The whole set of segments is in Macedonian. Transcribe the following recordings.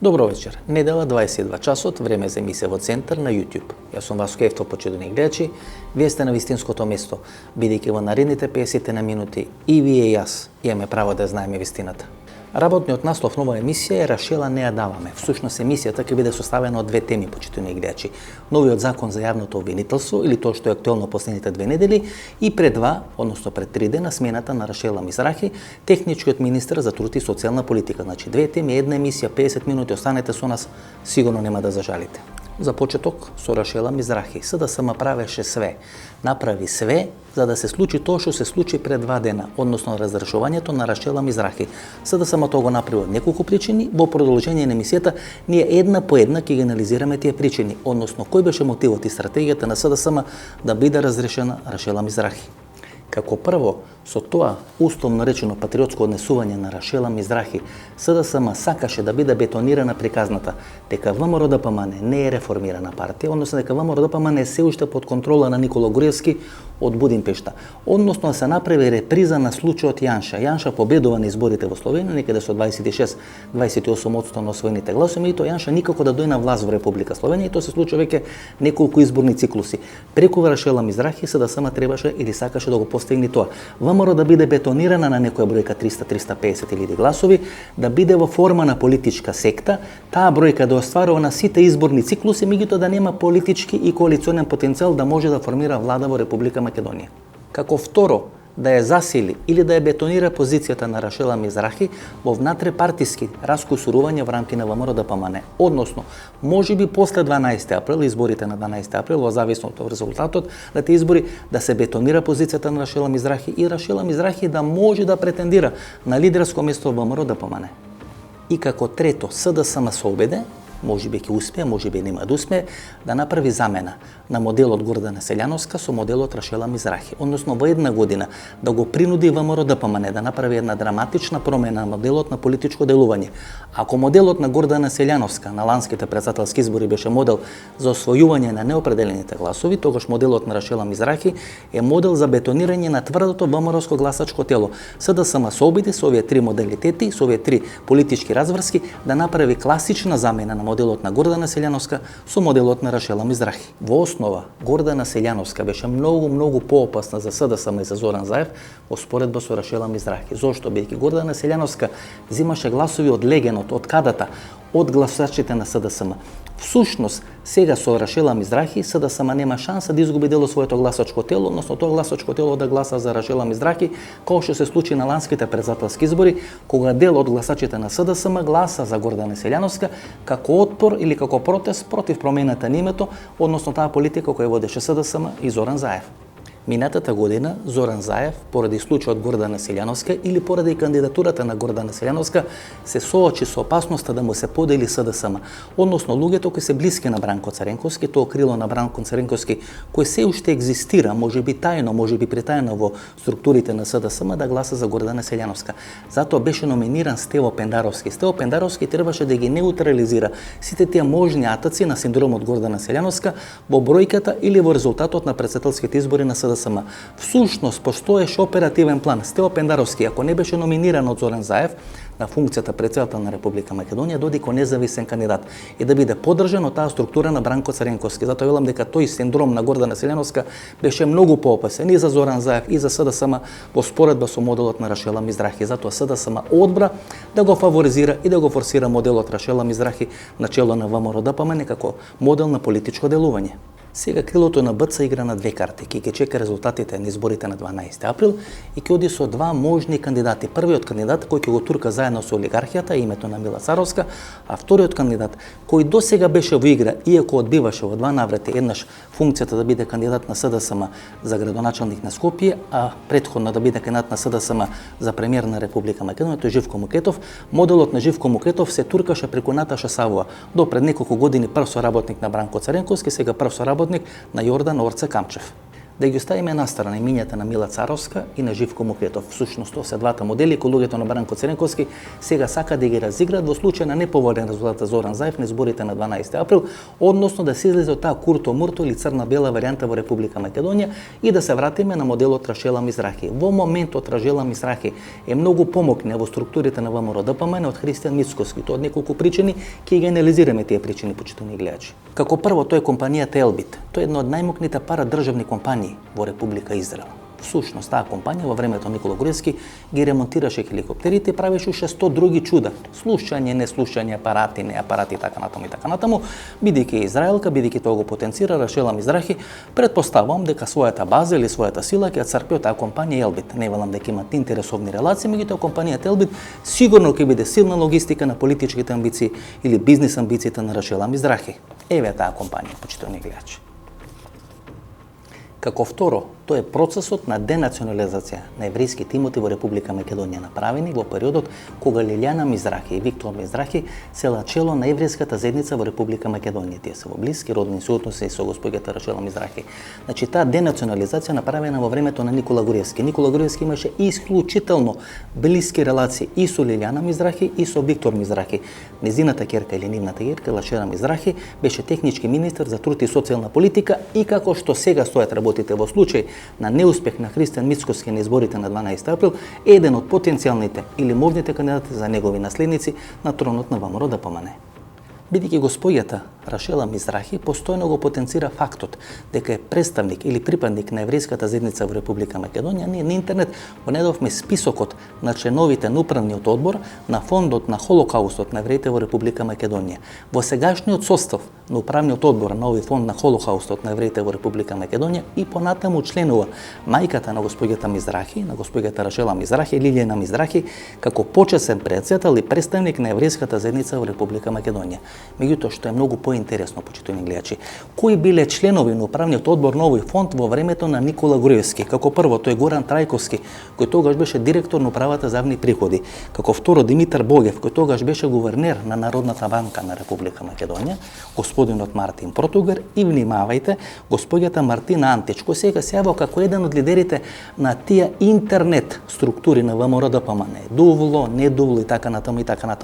Добро вечер. Недела 22 часот, време за емисија во Центар на YouTube. Јас сум Васко Ефтов, почитувани гледачи. Вие сте на вистинското место, бидејќи во наредните 50 на минути и вие и јас имаме право да знаеме вистината. Работниот наслов на оваа емисија е Рашела не ја даваме. Всушност емисијата ќе биде составена од две теми, почитувани гледачи. Новиот закон за јавното обвинителство или тоа што е актуелно последните 2 недели и пред 2, односно пред 3 дена смената на Рашела Мизрахи, техничкиот министер за труд и социјална политика. Значи две теми, една емисија, 50 минути, останете со нас, сигурно нема да зажалите. За почеток со Рашела Мизрахи. СДСМ правеше све. Направи све за да се случи тоа што се случи пред 2 дена, односно разрешувањето на Рашела Мизрахи. СДСМ тоа го направи од неколку причини. Во продолжение на емисијата ние една по една ќе ги анализираме тие причини, односно кој беше мотивот и стратегијата на СДСМ да биде разрешена Рашела Мизрахи. Како прво, со тоа условно речено патриотско однесување на Рашела Мизрахи, СДСМ сакаше да биде бетонирана приказната дека ВМРО-ДПМН не е реформирана партија, односно дека ВМРО-ДПМН е се уште под контрола на Никола Груевски од Будимпешта. Односно се направи реприза на случајот Јанша. Јанша победува на изборите во Словенија, некаде со 26-28% на освоените гласови, и тоа Јанша никако да дојде на власт во Република Словенија, и тоа се случи веќе неколку изборни циклуси. Преку Рашела Мизрахи СДСМ требаше или сакаше да го постигне тоа. ВМРО да биде бетонирана на некоја бројка 300-350 илјади гласови, да биде во форма на политичка секта, таа бројка да остварува на сите изборни циклуси, меѓутоа да нема политички и коалиционен потенцијал да може да формира влада во Република Македонија. Како второ, да ја засили или да ја бетонира позицијата на Рашела Мизрахи во внатрепартиски раскусурување во рамки на ВМРО-ДПМН. Односно, можеби после 12 април, изборите на 12 април, во зависност од резултатот на тие избори, да се бетонира позицијата на Рашела Мизрахи и Рашела Мизрахи да може да претендира на лидерско место во ВМРО-ДПМН. И како трето, СДСМ се обеде, можеби ќе успее, можеби нема да успее, да направи замена на моделот Гордана Селјановска со моделот Рашела Мизрахи. Односно, во една година да го принуди ВМРО-ДПМН да направи една драматична промена на моделот на политичко делување. Ако моделот на Гордана Селјановска на ланските претседателски избори беше модел за освојување на неопределените гласови, тогаш моделот на Рашела Мизрахи е модел за бетонирање на тврдото ВМРО-ско гласачко тело. СДСМ се обиди со овие три модалитети, со овие три политички разврски да направи класична замена на моделот на Гордана Селјановска со моделот на Рашела Мизрахи. Во основа, Гордана Селјановска беше многу поопасна за СДСМ и за Зоран Заев во споредба со Рашела Мизрахи. Зошто? Бидејќи Гордана Селјановска взимаше гласови од легенот, од кадата, од гласачите на СДСМ. Всушност, сега со Рашела Мизрахи, СДСМ нема шанса да изгуби дел од своето гласачко тело, односно тоа гласачко тело да гласа за Рашела Мизрахи, како што се случи на ланските претседателски избори, кога дел од гласачите на СДСМ гласа за Гордана Селјановска како отпор или како протест против промената на името, односно таа политика која водеше СДСМ и Зоран Заев. Минатата година Зоран Заев, поради случајот Гордана Селјановска или поради кандидатурата на Гордана Селјановска, се соочи со опасноста да му се подели СДСМ. Односно, луѓето кои се блиски на Бранко Царенковски, тоа крило на Бранко Царенковски, кој се уште екзистира, можеби тајно, можеби притајно во структурите на СДСМ, да гласа за Гордана Селјановска. Затоа беше номиниран Стево Пендаровски. Стево Пендаровски требаше да ги неутрализира сите тие можни атаци на синдромот Гордана Селјановска во бројката или во резултатот на претседателските избори на СДСМ. Всушност, постоеше оперативен план. Стево Пендаровски, ако не беше номиниран од Зоран Заев на функцијата претседател на Република Македонија, доди ко независен кандидат и да биде поддржан од таа структура на Бранко Царенковски. Затоа велам дека тој синдром на Гордана Селјановска беше многу поопасен и за Зоран Заев и за СДСМ во споредба со моделот на Рашела Мизрахи. Затоа СДСМ одбра да го фаворизира и да го форсира моделот Рашела Мизрахи на чело на ВМРО-ДПМН како модел на политичко делување. Сега крилото на БЦ игра на две карти, ќе чека резултатите на изборите на 12 април и ќе оди со два можни кандидати. Првиот кандидат кој ќе го турка заедно со олигархијата, името на Мила Царовска, а вториот кандидат кој досега беше во игра, иако одбиваше во 2 наврати, еднаш функцијата да биде кандидат на СДСМ за градоначалник на Скопје, а претходно да биде кандидат на СДСМ за премиер на Република Македонија, тој Живко Мукетов. Моделот на Живко Мукетов се туркаше преку Наташа Савова, до пред неколку години прв соработник на Бранко Царенковски, сега прв соработник на Јордан Орце Камчев. да ги оставиме настрана имињата на Мила Царовска и на Живко Мукветов. Всушност, тоа се двата модели кои луѓето на Бранко Цренковски сега сака да ги разиграат во случај на неповолен резултат за Зоран Заев на изборите на 12 април, односно да се излезе од таа курто-мурто или црна-бела варијанта во Република Македонија и да се вратиме на моделот Рашела Мизрахи. Во моментот Рашела Мизрахи е многу помокна во структурите на ВМРО-ДПМН од Христијан Мицкоски. Тоа од неколку причини, ќе ги анализираме тие причини, почитувани гледачи. Како прво, тоа е компанијата Елбит. Тоа е една од најмокните парадржавни компании во Република Израел. Всушност, таа компанија во времето Никола Груевски ги ремонтираше хеликоптерите и правеше уште 100 други чуда. Слушање, неслушање, апарати, не апарати, така натаму, бидејќи Израелка, бидејќи тоа го потенцира Рашела Мизрахи, предпоставувам дека својата база или својата сила ќе црпи од таа компанија Елбит. Не велам дека имат интересовни релации, меѓутоа компанијата Елбит сигурно ќе биде силна логистика на политичките амбиции или бизнис амбициите на Рашела Мизрахи. Еве таа компанија, почитувани гледачи. Како второ, тоа е процесот на денационализација на еврејските имоти во Република Македонија, направени во периодот кога Лилјана Мизрахи и Виктор Мизрахи се начело на еврејската заедница во Република Македонија. Тие се во блиски родни соодноси со госпоѓата Рашела Мизрахи. Значи, таа денационализација направена во времето на Никола Груевски. Никола Груевски имаше исклучително блиски релации и со Лилјана Мизрахи и со Виктор Мизрахи. Незината ќерка или нивната ќерка Лашера Мизрахи беше технички министер за труд и социјална политика и како што сега стојат работите во случај на неуспех на Христијан Мицкоски на изборите на 12 април, еден од потенцијалните или можните кандидати за негови наследници на тронот на ВМРО-ДПМН. Бидејќи госпоѓата Рашела Мизрахи постојано го потенцира фактот дека е представник или припадник на еврејската заедница во Република Македонија, ние на интернет го најдовме списокот на членовите на управниот одбор на фондот на Холокаустот на евреите во Република Македонија. Во сегашниот состав на управниот одбор на овој фонд на Холокаустот на евреите во Република Македонија и понатаму членува мајката на госпоѓата Мизрахи, на госпоѓата Рашела Мизрахи, Лилјана Мизрахи, како почесен претседател и представник на еврејската заедница во Република Македонија. Меѓутоа, што е многу поинтересно, почитувани гледачи, кои биле членови на управниот одбор на овој фонд во времето на Никола Груевски? Како прво, тој Горан Трајковски, кој тогаш беше директор на управата за јавни приходи. Како второ, Димитар Богев, кој тогаш беше гувернер на Народната банка на Република Македонија, господинот Мартин Протугар и, внимавајте, госпоѓата Мартина Антич, кој сега се јавува како еден од лидерите на тие интернет структури на ВМРО-ДПМН. Дувло, не дувло и така натаму,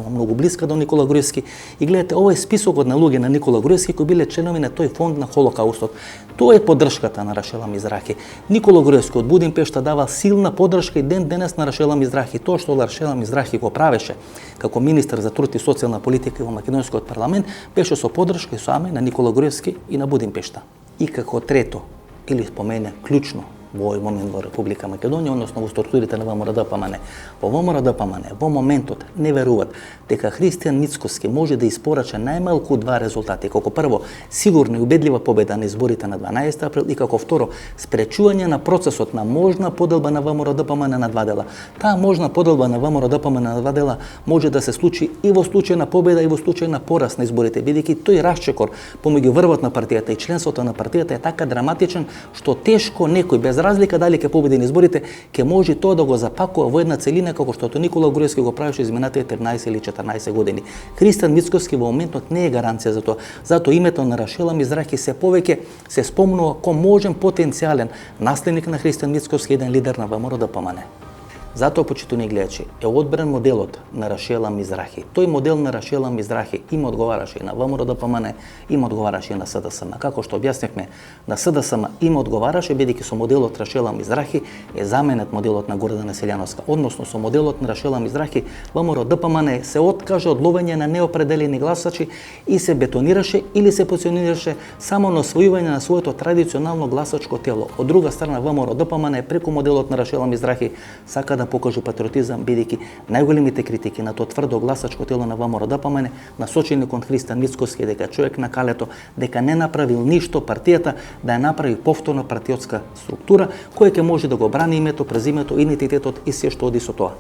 многу блиска до Никола Груевски. И гледате, ова е списокот на луѓе на Никола Груевски кои биле членови на тој фонд на Холокаустот. Тоа е поддршката на Рашела Мизрахи. Никола Груевски од Будимпешта дава силна поддршка и ден денес на Рашела Мизрахи. Тоа што Рашела Мизрахи го правеше како министер за труд и социјална политика во македонскиот парламент беше со поддршка и сами на Никола Груевски и на Будимпешта. И како трето, или спомене клучно во овој момент во Република Македонија, односно во структурите на ВМРО-ДПМН. Во ВМРО-ДПМН во моментот не веруваат дека Христијан Мицкоски може да испорача најмалку два резултати. Како прво, сигурна и убедлива победа на изборите на 12 април и како второ, спречување на процесот на можна поделба на ВМРО-ДПМН на два дела. Таа можна поделба на ВМРО-ДПМН на два дела може да се случи и во случај на победа и во случај на пораз на изборите, бидејќи тој расчекор помеѓу врвот на партијата и членството на партијата е така драматичен што тешко некој без разлика дали ќе победи на изборите, ќе може тоа да го запакува во една целина како што Никола Груевски го правеше изминатите 13 или 14 години. Христијан Мицкоски во моментот не е гаранција за тоа. Затоа името на Рашела Мизрахи се повеќе се спомнува како можен потенцијален наследник на Христијан Мицкоски, еден лидер на ВМРО-ДПМН. Затоа, почитувани гледачи, е одбран моделот на Рашела Мизрахи. Тој модел на Рашела Мизрахи им одговараше и на ВМРО-ДПМН, им одговараше и на СДСМ. Како што објаснивме, на СДСМ им одговараше бидејќи со моделот Рашела Мизрахи е заменет моделот на Гордана Селјановска, односно со моделот на Рашела Мизрахи ВМРО-ДПМН се откаже од ловење на неопределени гласачи и се бетонираше или се позиционираше само на освојување на своето традиционално гласачко тело. Од друга страна, ВМРО-ДПМН преку моделот на Рашела Мизрахи сака да покаже патриотизам, бидејќи најголемите критики на тоа тврдо гласачко тело на ВМРО-ДПМН насочени кон Христијан Мицкоски дека човек на калето, дека не направил ништо партијата да ја направи повторно партиотска структура која ќе може да го брани името, презимето, идентитетот и се што оди со тоа.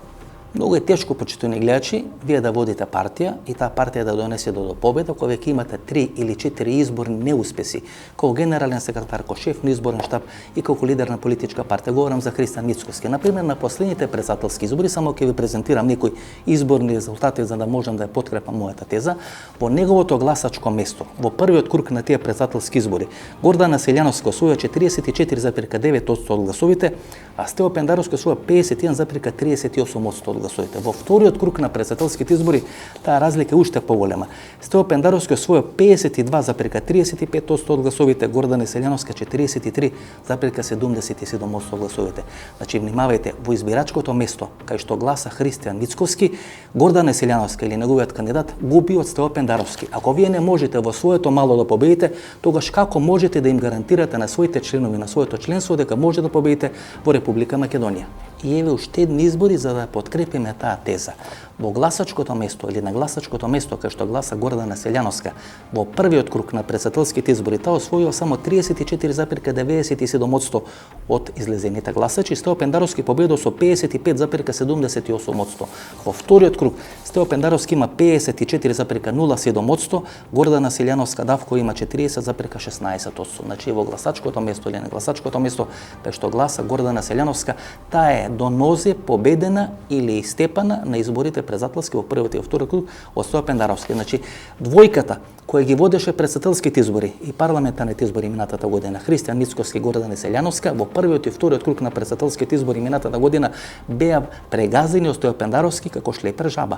Многу е тешко, почитувани гледачи, вие да водите партија и таа партија да донесе до победа, кога веќе имате 3 или 4 изборни неуспеси, како генерален секретар, како шеф на изборен штаб и како лидер на политичка партија. Говорам за Христијан Мицкоски. Например, на последните председателски избори, само ќе ви презентирам некои изборни резултати за да можам да ја подкрепам мојата теза. Во неговото гласачко место, во првиот круг на тие председателски избори, Гордана Селјановска освоја 44,9% од гласовите, а Стево Пендаровски освоја 51,38% од гласовите. Во вториот круг на председателските избори таа разлика е уште поголема. Стево Пендаровски освоја 52,35% од гласовите, Гордана Селјановска 43,77% од гласовите. Значи, внимавајте, во избирачкото место, кај што гласа Христијан Мицкоски, Гордана Селјановска или неговиот кандидат губи од Стево Пендаровски. Ако вие не можете во своето мало да победите, тогаш како можете да им гарантирате на своите членови, на своето членство, дека може да победите во Република Македонија? И еве уште едни избори за да подкрепиме таа теза. Во гласачкото место или на гласачкото место кај што гласа Гордана Селјановска, во првиот круг на председателските избори таа освоила само 34,97% од излезените гласачи. Стево Пендаровски победил со 55,78%. Во вториот круг Стево Пендаровски има 54,07%, Гордана Селјановска Давко има 40,16%. Значи во гласачкото место или на гласачкото место кај што гласа Гордана Селјановска, таа е до нозе победена или истепана на изборите председателски во првиот и во вториот круг од Стево Пендаровски. Значи, двојката која ги водеше председателските избори и парламентарните избори минатата година, Христијан Мицкоски и Гордана Селјановска, во првиот и вториот круг на председателските избори минатата година беа прегазени од Стево Пендаровски како шлепер жаба.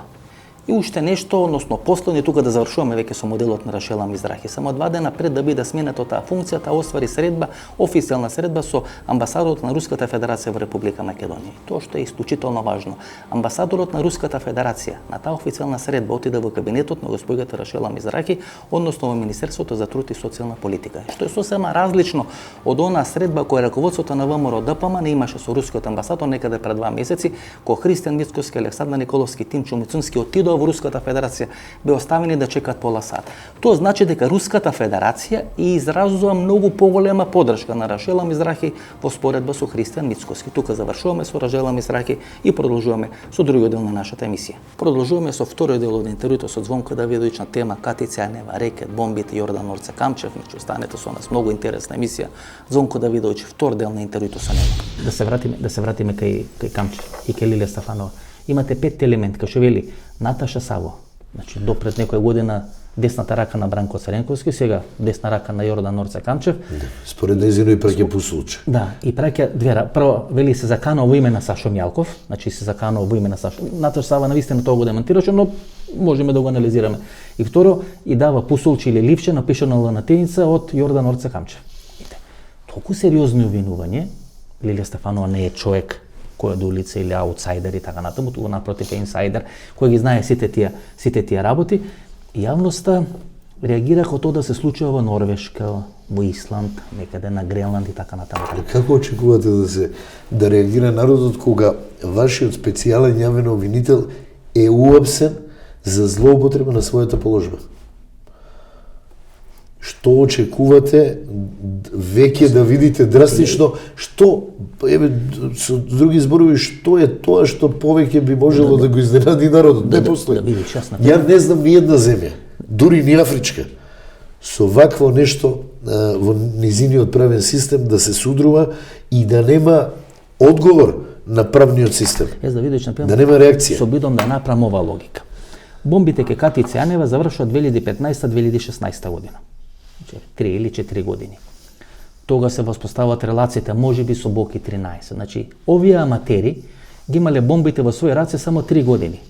И уште нешто, односно последни, тука да завршуваме веќе со моделот на Рашела Мизрахи. Само 2 дена пред да биде сменето таа функција, таа оствари средба, официјална средба со амбасадорот на Руската Федерација во Република Македонија. Тоа што е исклучително важно. Амбасадорот на Руската Федерација на таа официјална средба отиде во кабинетот на госпоѓата Рашела Мизрахи, односно во Министерството за труд и социјална политика. Што е сосема различно од онаа средба која раководството на ВМРО ДПМН имаше со рускиот амбасадор некаде пред 2 месеци, кога Христијан Мицкоски, Александар Николовски, Тимчо Мицунски отидоа во Руската Федерација, беа оставени да чекаат пола сат. Тоа значи дека Руската Федерација изразува многу поголема поддршка на Рашела Мизрахи во споредба со Христијан Мицкоски. Тука завршуваме со Рашела Мизрахи и продолжуваме со другиот дел на нашата емисија. Продолжуваме со вториот дел од интервјуто со Звонко Давидовиќ на тема Катица Јанева, рекет, бомбите, Јордан Орце Камчев. Значи, останете со нас, многу интересна емисија. Звонко Давидовиќ, втор дел на интервјуто со него. Да се вратиме кај Камчев и кај Лилија Стефанова. Имате 5 елемент, кај што вели Наташа Саво. Значи, допред некоја година десната рака на Бранко Царенковски, сега десна рака на Јордан Орце Камчев. Според нејзино и праќа посулче. Да, и праќа две. Прво, вели се заканува во име на Сашо Мјалков, значи се заканува во име на Сашо. Наташа Сава навистина тоа го демонтираше, но можеме да го анализираме. И второ, и дава посулче или ливче напишано на латиница од Јордан Орце Камчев. Толку сериозно обвинување, Лилија Стефанова не е човек кој е до улица или аутсайдер и така натаму, туку напротив е инсайдер, кој ги знае сите тие работи. Јавноста реагира како тоа да се случува во Норвешка, во Исланд, некаде на Гренланд и така натаму. Како очекувате да реагира народот кога вашиот специјален јавен обвинител е уапсен за злоупотреба на својата положба? Што очекувате веќе да видите драстично, што, со други зборови, што е тоа што повеќе би можело да го изненади народот? Не постои. Ја не знам ни една земја, дури ни афричка, со вакво нешто во низиниот правен систем да се судрува и да нема одговор на правниот систем. Да нема реакција. Со бидом да направам оваа логика. Бомбите ке Катица Јанева завршува 2015-2016 година. 3 или 4 години. Тога се воспоставуваат релациите можеби со Боки 13. Значи, овие аматери ги имале бомбите во своји раце само 3 години.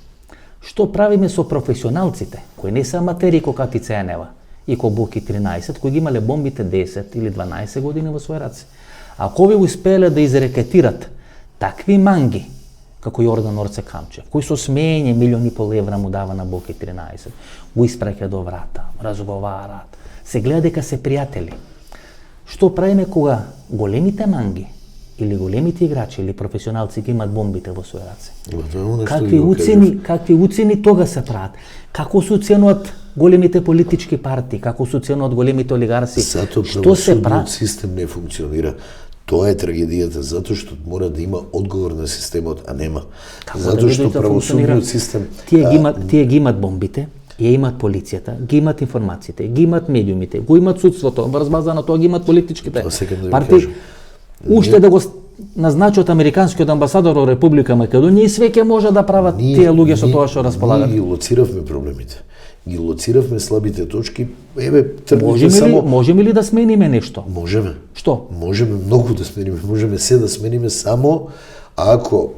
Што правиме со професионалците, кои не се аматери ко Катица Јанева и ко Боки 13, кои ги имале бомбите 10 или 12 години во своји раце? Ако ви успеале да изрекетират такви манги, како Јордан Орце Камчев, кои со смење милиони и пол евра му дава на Боки 13, го испраќа до врата, разговараат, се гледа дека се пријатели. Што правиме кога големите манги или големите играчи или професионалци ги имат бомбите во своји раце? Какви уцени тога се прават? Како се оценуваат големите политички партии, како се оценуваат големите олигарси? Зато правосудниот систем не функционира. Тоа е трагедијата, затоа што мора да има одговор на системот, а нема. Како Затоа да што видите функционира? правосудниот систем... Тие ги имат бомбите, ја имат полицијата, ги имат информациите, ги имат медиумите, го имат судството, врз база на тоа ги имат политичките Тоа сакам да ви партии. кажам. Уште да го назначат американскиот амбасадор во Република Македонија и све ќе може да прават тие луѓе со тоа што располагаат. Ние ги лоциравме проблемите. Ги лоциравме слабите точки. Еве, тргнете само... Можеме ли да смениме нешто? Можеме. Што? Можеме многу да смениме, можеме се да смениме само ако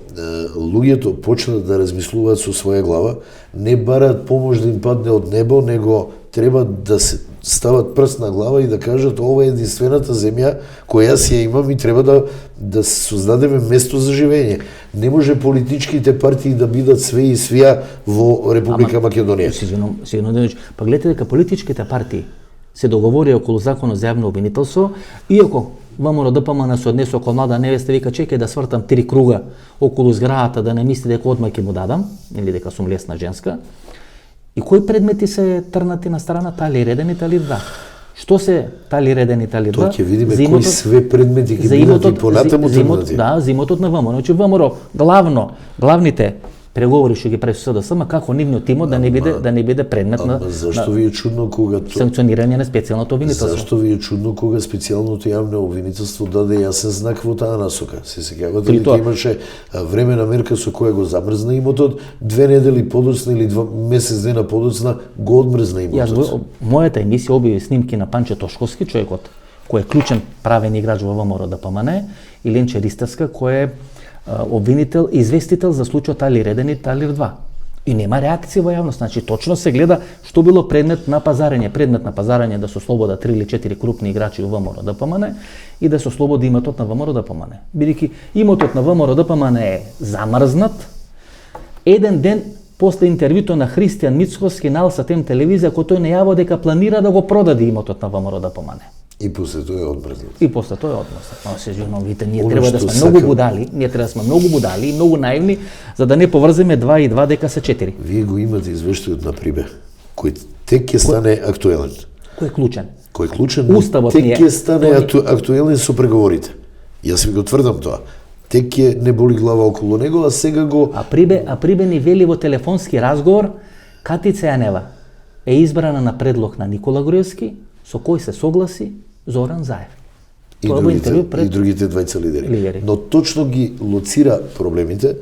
луѓето почнат да размислуваат со своја глава, не бараат помош да им падне од небо, него треба да се стават прст на глава и да кажат ова е единствената земја која јас ја имам и треба да создадеме место за живење. Не може политичките партии да бидат све и свија во Република Македонија. Сигурно, па гледате дека политичките партии се договори околу законот за јавно обвинителство, иако ВМРО ДПМН се однесе околу млада невеста, вика чекај да свртам 3 круга околу зградата да не мисли дека одма ќе му дадам или дека сум лесна женска. И кои предмети се трнати на страна, тали редени, тали два? Што се тали редени, тали два? Тоа ќе видиме кои све предмети ќе бидат и понатаму трнати. Да, за имотот на ВМРО. Значи ВМРО главните преговори што ги прави со СДСМ, како нивниот имот да не биде предмет на зашто ви е чудно кога санкционирање на специјалното обвинителство? Зашто ви е чудно кога специјалното јавно обвинителство даде јасен знак во таа насока? Се сеќавате ли дека имаше времена мерка со која го замрзна имотот, 2 недели подоцна или 2 месец дена подоцна го одмрзна имотот? Мојата емисија објави снимки на Панче Тошковски, човекот кој е клучен правен играч во ВМРО ДПМН, и Ленче Ристевска, кој е обвинител и известител за случајот Талир 1 и Талир 2. И нема реакција во јавност, значи точно се гледа што било предмет на пазарење. Предмет на пазарење да се ослободат 3 или 4 крупни играчи во ВМРО ДПМН и да се ослободи имотот на ВМРО ДПМН. Бидејќи имотот на ВМРО ДПМН е замрзнат, еден ден после интервјуто на Христијан Мицковски на Алсатем телевизија, кој тој најавил дека планира да го продаде имотот на ВМРО ДПМН. И после тоа е одмрзнат. И после тоа е одмрзнат. Но се видите, ние треба да сме многу будали, и многу наивни, за да не поврземе 2 и 2 дека се 4. Вие го имате извештајот на Прибе, кој тек ќе стане актуелен. Кој е клучен? Кој е клучен, Уставот тек ќе стане актуелен со преговорите. Јас ви го тврдам тоа. Тек ќе не боли глава околу него, а сега го... А Прибе ни вели во телефонски разговор, Катица Јанева е избрана на предлог на Никола Груевски, со кој се согласи Зоран Заев. И другите двајца лидери. Но точно ги лоцира проблемите,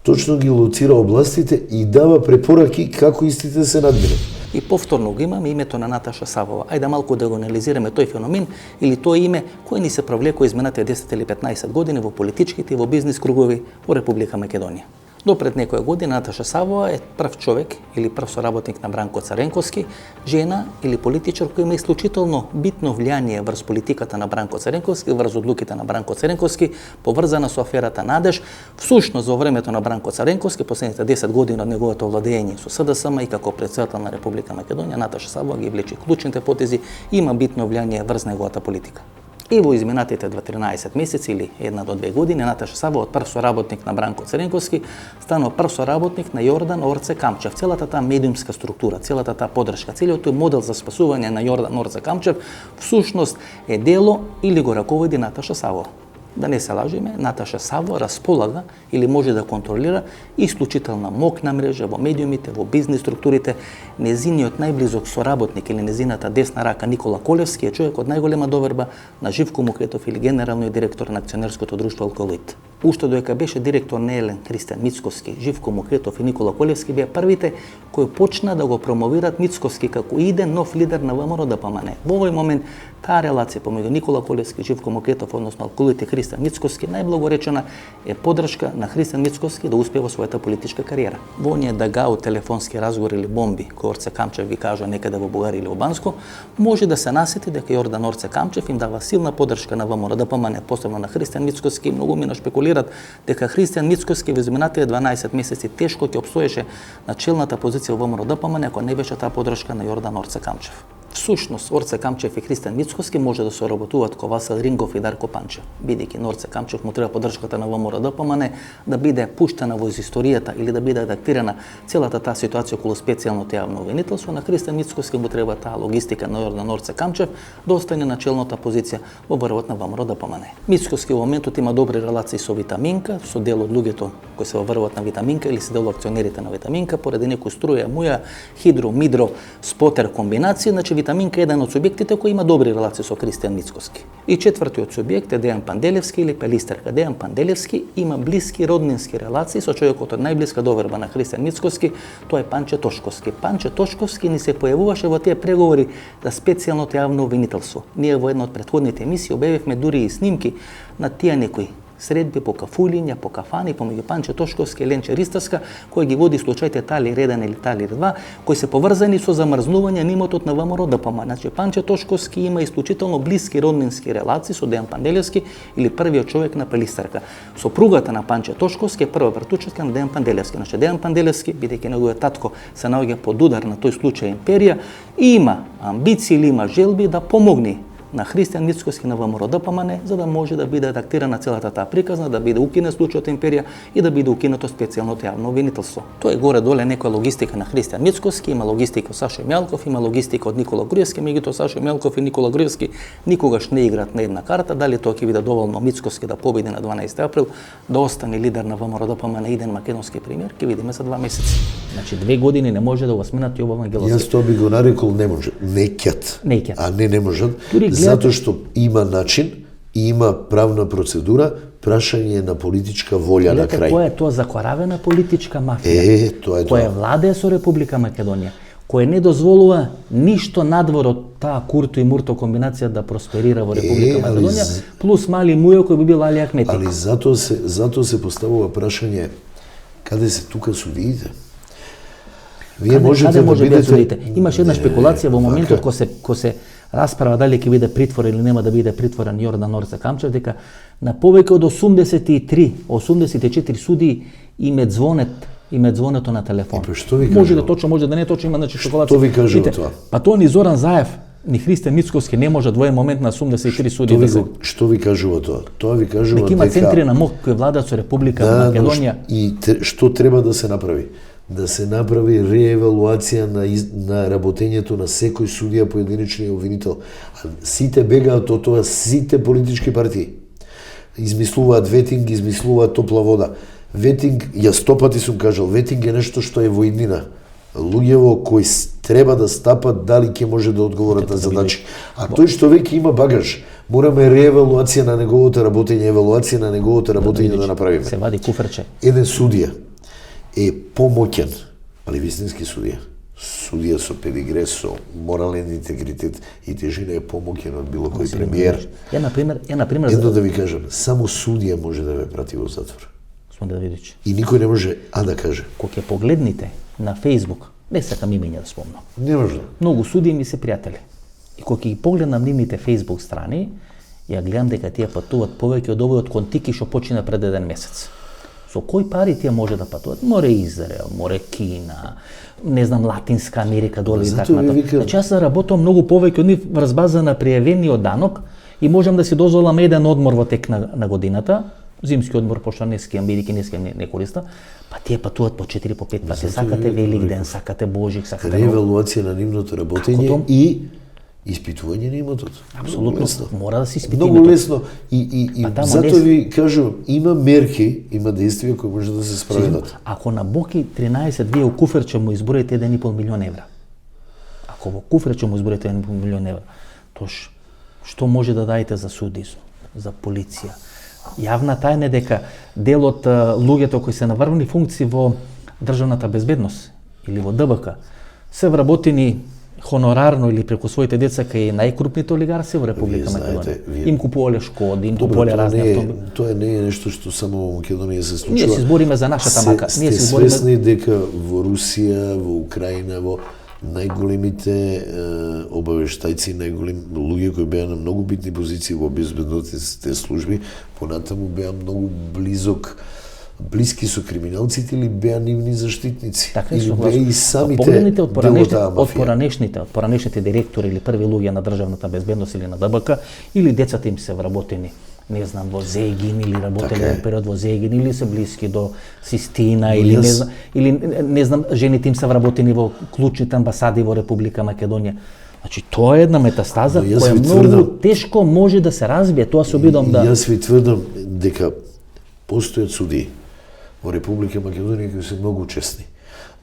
точно ги лоцира областите и дава препораки како истите се надмират. И повторно го имаме името на Наташа Савова. Ајде малку да го анализираме тој феномен или тој име кој ни се провлеко изминатите 10 или 15 години во политичките и во бизнис кругови во Република Македонија. До пред некоја година Наташа Савова е прв човек или прв соработник на Бранко Царенковски, жена или политичар кој има исклучително битно влијание врз политиката на Бранко Царенковски, врз одлуките на Бранко Царенковски, поврзана со аферата Надеж. Всушност во времето на Бранко Царенковски, последните 10 години од неговото владење со СДСМ и како претседател на Република Македонија, Наташа Савова ги влече клучните потези, има битно влијание врз неговата политика. И во изминатите 13 месеци или 1 до 2 години, Наташа Савова од прв соработник на Бранко Царенковски станува прв соработник на Јордан Орце Камчев. Целата таа медиумска структура, целата таа подршка, целиот тој модел за спасување на Јордан Орце Камчев всушност е дело или го раководи Наташа Савова. Да не се лажиме, Наташа Савова располага или може да контролира исклучителна мокна мрежа во медиумите, во бизнис структурите. Незиниот најблизок соработник или незината десна рака Никола Колевски е човек од најголема доверба на Живко Мукетов или генералниот директор на акционерското друштво Алколоид. Уште додека беше директор на Елен Христијан Мицковски, Живко Мукетов и Никола Колевски беа првите кои почна да го промовират Мицковски како иден нов лидер на ВМРО ДПМН. Во овој момент таа релација помеѓу Никола Колевски, Живко Мукетов, односно Алколоид и Христијан Мицковски, најблагоречена е подршка на Христијан Мицковски да успее во својата политичка кариера. Во оние дагау телефонски разговори или бомби кои Орце Камчев ви кажува некаде во Бугарија или во Банско, може да се насети дека Јордан Орце Камчев им дава силна подршка на ВМРО ДПМН, посебно на Христијан Мицковски, и многу мина шпекулират дека Христијан Мицковски во изминатите 12 месеци тешко ќе опстоеше на челната позиција во ВМРО ДПМН ако не беше таа подршка на Јордан Орце Камчев. Всушност, Орце Камчев и Христијан Мицкоски може да се работуваат ко Васил Рингов и Дарко Панчев, бидејќи на Орце Камчев му треба поддршката на ВМРО-ДПМН да биде пуштена во историјата или да биде адаптирана целата таа ситуација околу специјалното јавно обвинителство. На Христијан Мицкоски му треба таа логистика на Орце Камчев да остане на челната позиција во врвот на ВМРО-ДПМН. Мицкоски во моментот има добри релации со Витаминка, со дел од луѓето кои се во врвот на Витаминка или се дел од акционерите на Витаминка, поради некој струја, муја, хидро, мидро, спотер комбинација, значи Витаминка е еден од субјектите кои има добри релации со Христијан Мицкоски. И четвртиот субјект е Дејан Панделевски или Пелистерка. Дејан Панделевски има блиски роднински релации со човекот од најблиска доверба на Христијан Мицкоски, тоа е Панче Тошковски. Панче Тошковски ни се појавуваше во тие преговори за специјалното јавно обвинителство. Ние во една од претходните емисии објавивме дури и снимки на тие некои средби по кафулиња, по кафани, помеѓу Панче Тошковски и Ленче Ристаска, кој ги води случаите Талир 1 или Талир 2, кои се поврзани со замрзнување на имотот на ВМРО-ДПМН. Значи Панче Тошковски има исклучително блиски роднински релации со Дејан Панделевски или првиот човек на Пелистерка. Сопругата на Панче Тошковски е прва вртучетка на Дејан Панделевски. Значи Дејан Панделевски, бидејќи неговиот татко се наоѓа под удар на тој случај империја, има амбиции или има желби да помогне на Христијан Мицкоски на ВМРО-ДПМН, за да може да биде адаптирана целата таа приказна, да биде укинет случајот империја и да биде укинето специјалното јавно обвинителство. Тоа е горе-доле некоја логистика на Христијан Мицкоски, има логистика од Сашо Мјалков, има логистика од Никола Груевски, меѓутоа Сашо Мјалков и Никола Груевски никогаш не играат на една карта, дали тоа ќе биде доволно Мицкоски да победи на 12 април, да остане лидер на ВМРО-ДПМН иден македонски премиер, ќе видиме за 2 месеци. Значи 2 години не може да го сменат Јован Вангеловски. Јас тоа би го нарекол не може, неќат, а не можат. Затоа што има начин, има правна процедура, прашање на политичка волја на крај. Која е тоа закоравена политичка мафија? Тоа е која владее со Република Македонија, која не дозволува ништо надвор од таа Курто и Мурто комбинација да просперира во Република Македонија, плюс мали мујо кој би бил Али Ахмети. Али затоа се поставува прашање каде се тука судиите? Вие можете да бидете... Имаше една спекулација во моментот кога се расправа дали ќе биде притворен или нема да биде притворен Јордан Орце Камчев, дека на повеќе од 84 суди име звонето на телефон. Може да точно, може да не точно, има значи спекулација. Што ви кажува тоа? Па тоа ни Зоран Заев, ни Христијан Мицкоски не може во еден момент на 83 суди да се... Што ви кажува тоа? Тоа ви кажува дека има центри на мок кои владаат со Република Македонија. И што треба да се направи? Да се направи реевалуација на работењето на секој судија поединечниот обвинител. Сите бегаат од тоа, сите политички партии. Измислуваат ветинг, измислуваат топла вода. Ветинг, јас 100 пати сум кажал, ветинг е нешто што е во иднина. Луѓево кои треба да стапат дали ќе може да одговорат на задачи. А тој што веќе има багаж, мораме реевалуација на неговото работење, евалуација на неговото работење да направиме. Се вади куферче. Еден судија е помоќен, али вистински судија со педигре, со морален интегритет и тежина е помоќен од било кој премиер. Ја на пример едно да ви кажам, само судија може да ве прати во затвор. Да видиш. И никој не може да каже. Кога ќе погледнете на Facebook, не сакам имења да спомнам. Не може. Многу судии ми се пријатели. И кога ќе ги погледнам нивните Facebook страни, ја гледам дека тие патуваат повеќе од овој од Контики што почина пред еден месец. Со кои пари тие може да патуваат? Море Израел, море Кина, не знам, Латинска Америка, доле и така натаму. Значи јас работам многу повеќе од нив врз база на пријавениот данок и можам да си дозволам еден одмор во тек на годината, зимски одмор, пошто не скијам, бидејќи не скијам не користа, па тие патуваат по 4 по 5 пати. Сакате Великден, сакате Божик, сакате реевалуација на нивното работење и испитување на имотот. Апсолутно, мора да се испити имотот. Многу лесно и затоа ви кажувам, има мерки, има действија кои може да се спроведат. Ако на Боки 13 вие у куферче му изброите 1,5 милион евра. Ако во куферче му изброите 1,5 милион евра, тоа што може да дајте за судизм, за полиција? Јавна тајна е дека дел од луѓето кои се на врвни функции во државната безбедност или во ДБК се вработени хонорарно или преку своите деца кај најкрупните олигарси во Република Македонија. Им купувале Шкоди, им купувале разни автомобили. Тоа не е нешто што само во Македонија се случува. Ние се збориме за нашата мака. Ние се збориме свесни дека во Русија, во Украина, во најголемите обавештајци, најголеми луѓе кои беа на многу битни позиции во безбедносните служби, понатаму беа многу близок блиски со криминалците или беа нивни заштитници? Така или беа и самите погледнете дел од таа мафија? од поранешните директори или први луѓе на државната безбедност или на ДБК, или децата им се вработени, не знам, во Зегин или работеле во период во Зегин, или се блиски до Систина, или не знам, жените им се вработени во клучните амбасади во Република Македонија. Значи, тоа е една метастаза која многу тешко може да се разбие. Тоа се обидам да... Јас ви тврдам дека постојат судии во Република Македонија кои се многу честни.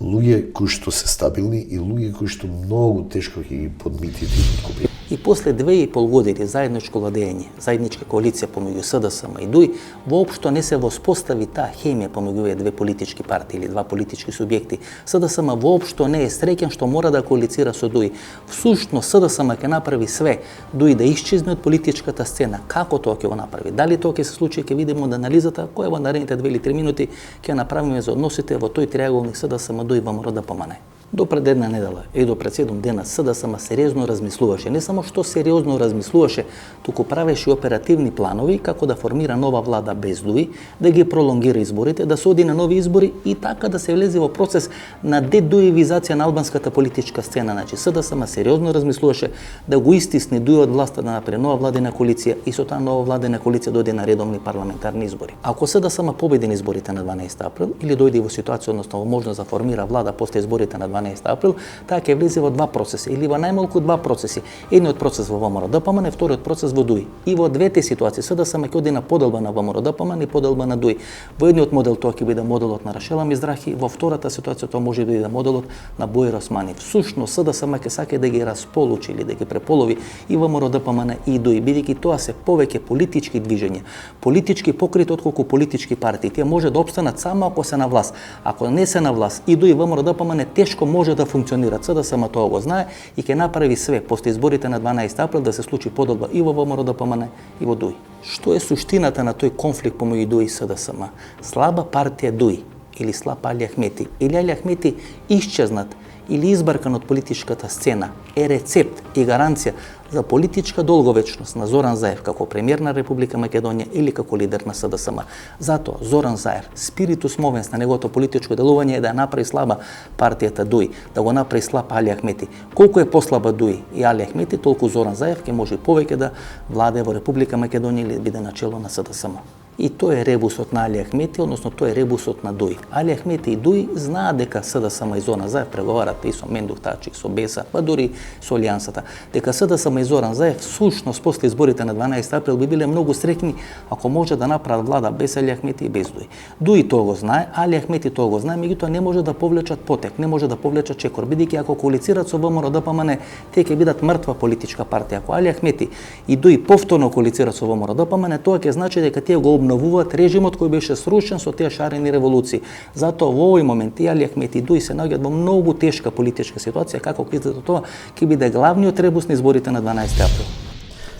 Луѓе кои што се стабилни и луѓе кои што многу тешко ќе ги подмитите и подкупите. И после 2,5 години заедничко владење, заедничка коалиција помеѓу СДСМ и ДУИ, воопшто не се воспостави таа хемија помеѓу овие две политички партии или два политички субјекти. СДСМ воопшто не е среќен што мора да коалицира со ДУИ. Всушност СДСМ ќе направи све ДУИ да исчезне од политичката сцена. Како тоа ќе го направи? Дали тоа ќе се случи, ќе видиме од анализата која во наредните 2 или 3 минути ќе направиме за односите во тој триаголник СДСМ ДУИ ВМРО ДПМН. До пред една недела и до пред 7 дена СДСМ сериозно размислуваше, не само што сериозно размислуваше, туку правеше оперативни планови како да формира нова влада без ДУИ, да ги пролонгира изборите, да се оди на нови избори и така да се влезе во процес на дедуивизација на албанската политичка сцена. Значи СДСМ сериозно размислуваше да го истисне ДУИ од власта, да направи нова владена коалиција и со таа нова владена коалиција дојде на редовни парламентарни избори. Ако СДСМ победи на изборите на 12 април или дојде во ситуација, односно во можност да формира влада после изборите на 12 април, таа ќе влезе во два процеси или во најмалку два процеси. Едниот процес во ВМРО ДПМН, вториот процес во ДУИ. И во двете ситуации СДСМ ќе оди на поделба на ВМРО ДПМН и поделба на ДУИ. Во едниот модел тоа ќе биде моделот на Рашела Миздрахи, во втората ситуација тоа може да биде моделот на Бојар Османи. Всушност СДСМ ќе сака да ги располучи или да ги преполови и ВМРО ДПМН и ДУИ, бидејќи тоа се повеќе политички движења, политички покрити отколку политички партии. Тие може да опстанат само ако се на власт. Ако не се на власт, и ДУИ и ВМРО ДПМН тешко може да функционираат. СДСМ тоа го знае и ќе направи све после изборите на 12 април да се случи поделба и во ВМРО ДПМН и во ДУИ. Што е суштината на тој конфликт помеѓу ДУИ и СДСМ? Слаба партија ДУИ или слаб Али Ахмети, или Али Ахмети исчезнат или избаркан од политичката сцена е рецепт и гаранција за политичка долговечност на Зоран Заев како премиер на Република Македонија или како лидер на СДСМ. Затоа Зоран Заев, спиритус мовенс на неговото политичко делување е да направи слаба партијата ДУИ, да го направи слаб Али Ахмети. Колку е послаба ДУИ и Али Ахмети, толку Зоран Заев ќе може повеќе да владее во Република Македонија или биде начело на СДСМ. И тоа е ребусот на Али Ахмети, односно тоа е ребусот на ДУИ. Али Ахмети и ДУИ знаат дека СДСМ и Зоран Заев преговарат и со Мендух Тачи, со Беса, па дури со Алијансата. Дека СДСМ и Зоран Заев всушност после изборите на 12 април би биле многу среќни ако може да направат влада без Али Ахмети и без ДУИ. ДУИ тоа го знае, Али Ахмети тоа го знае, меѓутоа не може да повлечат потек, не може да повлечат чекор, бидејќи ако коалицираат со ВМРО ДПМН, тие ќе бидат мртва политичка партија. Ако Али Ахмети и ДУИ повторно коалицираат со ВМРО ДПМН, тоа ќе значи дека тие го обновуваат режимот кој беше срушен со тие шарени револуции. Затоа во овој момент и Али Ахмети и ДУИ се наоѓаат во многу тешка политичка ситуација, како ќе изгледа тоа ќе биде главниот ребус на изборите на 12 април.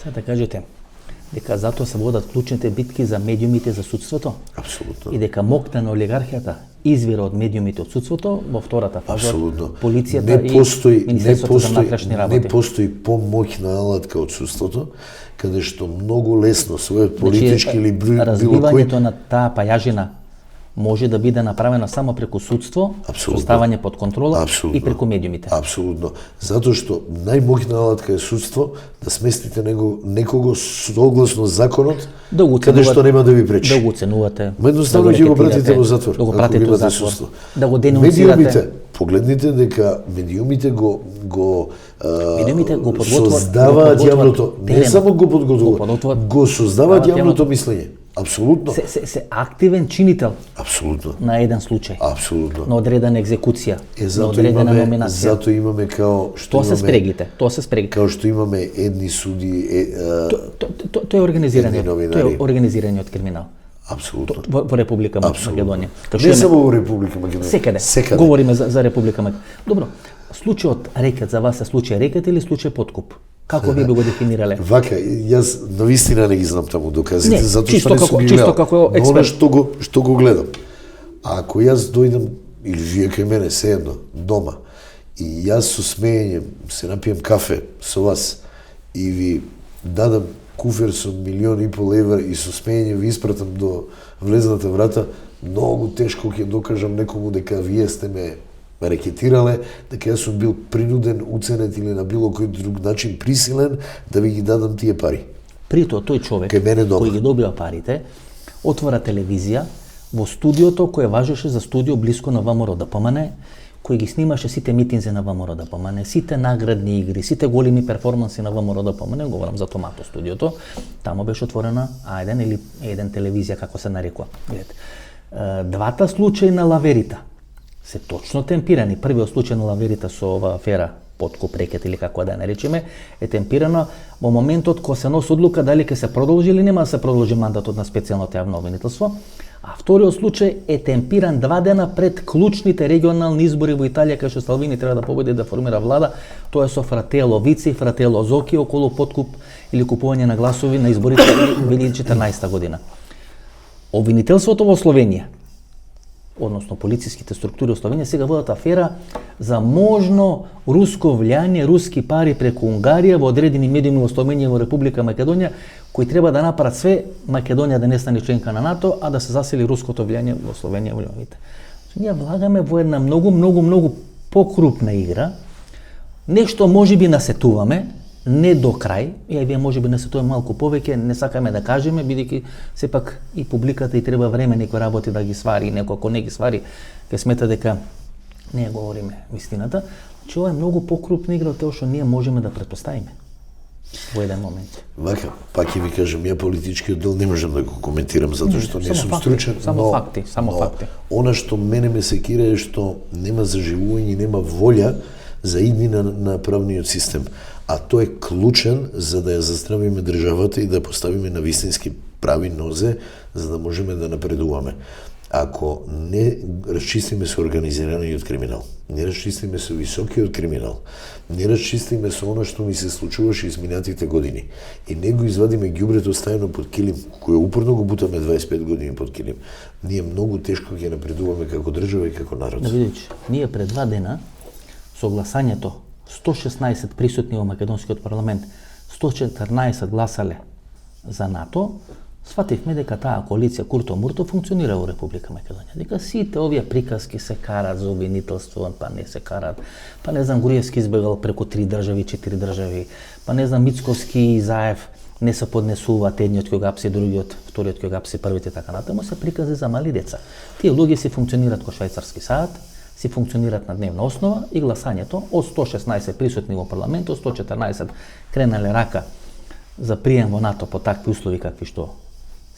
Сега да кажете дека затоа се водат клучните битки за медиумите за судството? Апсолутно. И дека моќта на олигархијата извира од медиумите од судството во втората фаза од полицијата и Министерството за внатрешни работи. Не постои помоќна алатка од судството, каде што многу лесно својот политички или било кој... Разбивањето на таа пајажина може да биде направено само преку судство, со ставање под контрола и преку медиумите. Апсолутно. Затоа што најмоќна алатка е судство да сместите некого согласно законот, каде што нема да ви пречи. Да го оценувате. Едноставно ќе го пратите во затвор. Да го пратите во затвор. Да го денунцирате. Медиумите, погледнете дека медиумите го создаваат јавното, не само го подготвуваат, го создаваат јавното мислење. Апсолутно. Се активен чинител. Апсолутно. На еден случај. Апсолутно. На одредена екзекуција, на одредена номинација. Затоа имаме као што тоа се спрегите, тоа се спрегите. Као што имаме едни суди тоа е организираниот криминал. Апсолутно. Во Република Македонија. Не само во Република Македонија. Секаде. Говориме за Република Македонија. Добро. Случајот рекет за вас е случај рекет или случај подкуп? Како ви би го дефинирале? Вака, јас навистина не ги знам таму доказите, затоа што не сум ги гледал. Чисто како експерт. Што го гледам. А ако јас дојдам, или вие кај мене, се едно, дома, и јас со смеење се напием кафе со вас и ви дадам куфер со 1,5 лева и со смење ви испратам до влезната врата, многу тешко ќе докажам некому дека вие сте ме рекетирале, дека јас сум бил принуден, уценет или на било кој друг начин присилен да ви ги дадам тие пари. Прито тој човек кој ги добива парите, отвора телевизија во студиото кое важеше за студио блиско на ВМРО ДПМН, кој ги снимаше сите митинзи на ВМРО ДПМН, сите наградни игри, сите големи перформанси на ВМРО ДПМН, говорам за Томато студиото, тамо беше отворена А1 или еден телевизија, како се нарекува. Двата случаи на лаверита се точно темпирани. Првиот случај на лаверита со ова афера подкуп рекет или како да ја наречеме, е темпирано во моментот кога се носи одлука дали ќе се продолжи или нема да се продолжи мандатот на специјалното јавно обвинителство. А вториот случај е темпиран 2 дена пред клучните регионални избори во Италија, кај што Салвини треба да победи да формира влада. Тоа е со Фратело Вици, Фратело Зоки околу подкуп или купување на гласови на изборите во 2014 година. Обвинителството во Словенија, односно полициските структури во Словенија, сега водат афера за можно руско влијание, руски пари преку Унгарија во одредени медиуми во Словенија и во Република Македонија, кои треба да направат све Македонија да не стане членка на НАТО, а да се засили руското влијание во Словенија во лимовите. Ние влагаме во една многу покрупна игра, нешто можеби насетуваме, не до крај, и вие можеби насетуваме малку повеќе, не сакаме да кажеме, бидејќи сепак и публиката и треба време некои работи да ги свари, некој ако не ги свари, ќе смета дека не говориме вистината. Че ова е многу покрупна игра од тоа што ние можеме да претпоставиме во еден момент. Вака, пак ќе ви кажам, ја политичкиот дел не можам да го коментирам затоа што не сум стручен, само факти. Она што мене ме секира е што нема заживување, нема волја за иднина на правниот систем. А тој е клучен за да ја заздравиме државата и да поставиме на вистински прави нозе, за да можеме да напредуваме. Ако не расчистиме со организираниот криминал, не расчистиме со високиот криминал, не расчистиме со она што ни се случуваше изминатите години и не го извадиме ѓубрето ставено под килим, кој упорно го бутаме 25 години под килим, ние многу тешко ќе напредуваме како држава и како народ. Да видиш, ние пред 2 дена со гласањето 116 присутни во македонскиот парламент, 114 гласале за НАТО, свативме дека таа коалиција Курто-Мурто функционира во Република Македонија. Дека сите овие приказки се карат за обвинителство, па не се карат, па не знам, Груевски избегал преку 3 држави, 4 држави, па не знам, Мицковски и Заев не се поднесуваат, едниот кој го апси, другиот, вториот кој го апси, првите така натаму, се прикази за мали деца. Тие луѓе си функционираат ко швајцарски саат, си функционираат на дневна основа и гласањето од 116 присутни во парламентот, 114 кренале рака за прием во НАТО по такви услови какви што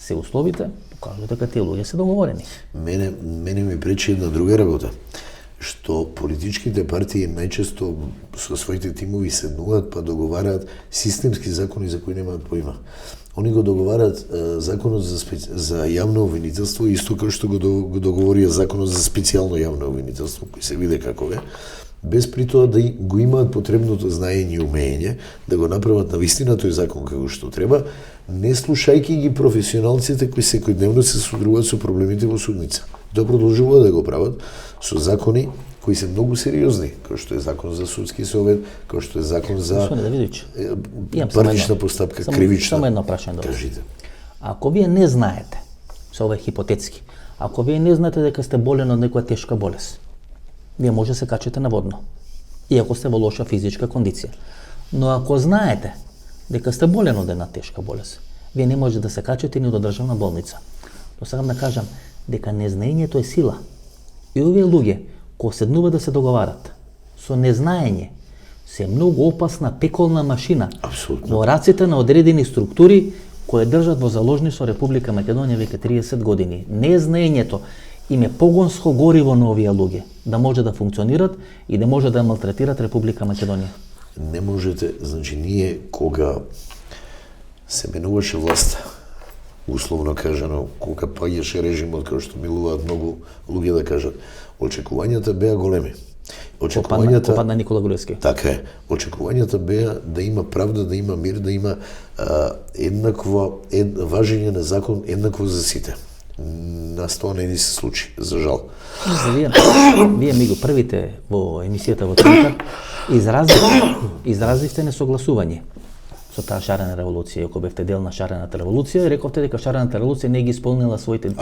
се условите, покажува дека тие луѓе се договорени. Мене ми пречи една друга работа, што политичките партии најчесто со своите тимови седнуваат па договараат системски закони за кои немаат поима. Они го договараат законот за јавно обвинителство исто како што го договорија законот за специјално јавно обвинителство, кој се виде каков е, без при тоа да го имаат потребното знаење и умење да го направат на вистина тој закон како што треба, не слушајќи ги професионалците кои секојдневно се содружуваат со проблемите во судница. Тоа продолжуваат да го прават со закони кои се многу сериозни, како што е закон за судски совет, како што е закон за парнична постапка, кривична. Само едно прашање. Кажите. Ако вие не знаете, се ова е хипотетски, ако вие не знаете дека сте болен од некоја тешка болест, вие може да се качите на водно, иако сте во лоша физичка кондиција. Но ако знаете дека сте болен од една тешка болест, вие не може да се качите ни до државна болница. Но сакам да кажам дека незнаењето е сила. И овие луѓе кои седнува да се договарат со незнаење се многу опасна пеколна машина. Апсолутно. Во раците на одредени структури кои држат во заложничество Република Македонија веќе 30 години. Незнаењето им е погонско гориво на овие луѓе да може да функционират и да може да малтретират Република Македонија. Не можете, значи ние кога се менуваше власта, условно кажано, кога паѓаше режимот, како што милуваат многу луѓе да кажат, очекувањата беа големи. Попадна Никола Груевски. Така е. Очекувањата беа да има правда, да има мир, да има еднакво важење на закон еднакво за сите. Нас тоа не ни се случи, за жал. Вие меѓу првите во емисијата во Центар изразивте несогласување со таа шарена револуција, ако бевте дел на шарената револуција, рековте дека шарената револуција не ги исполнила своите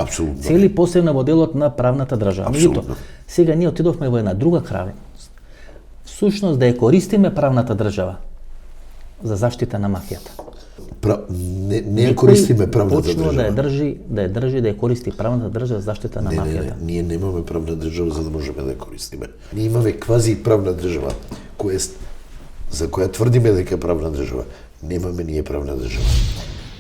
цели, посебно во делот на правната држава. Меѓутоа, сега ние отидовме во една друга крайност. Всушност да ја користиме правната држава за заштита на мафијата. Не ја користиме правната држава. Да ја држи, користи правната држава за заштита на мафијата. Ние немаме правна држава за да можеме да ја користиме. Ние имаме квази правна држава, за која тврдиме дека е правна држава. Немаме ние правна држава.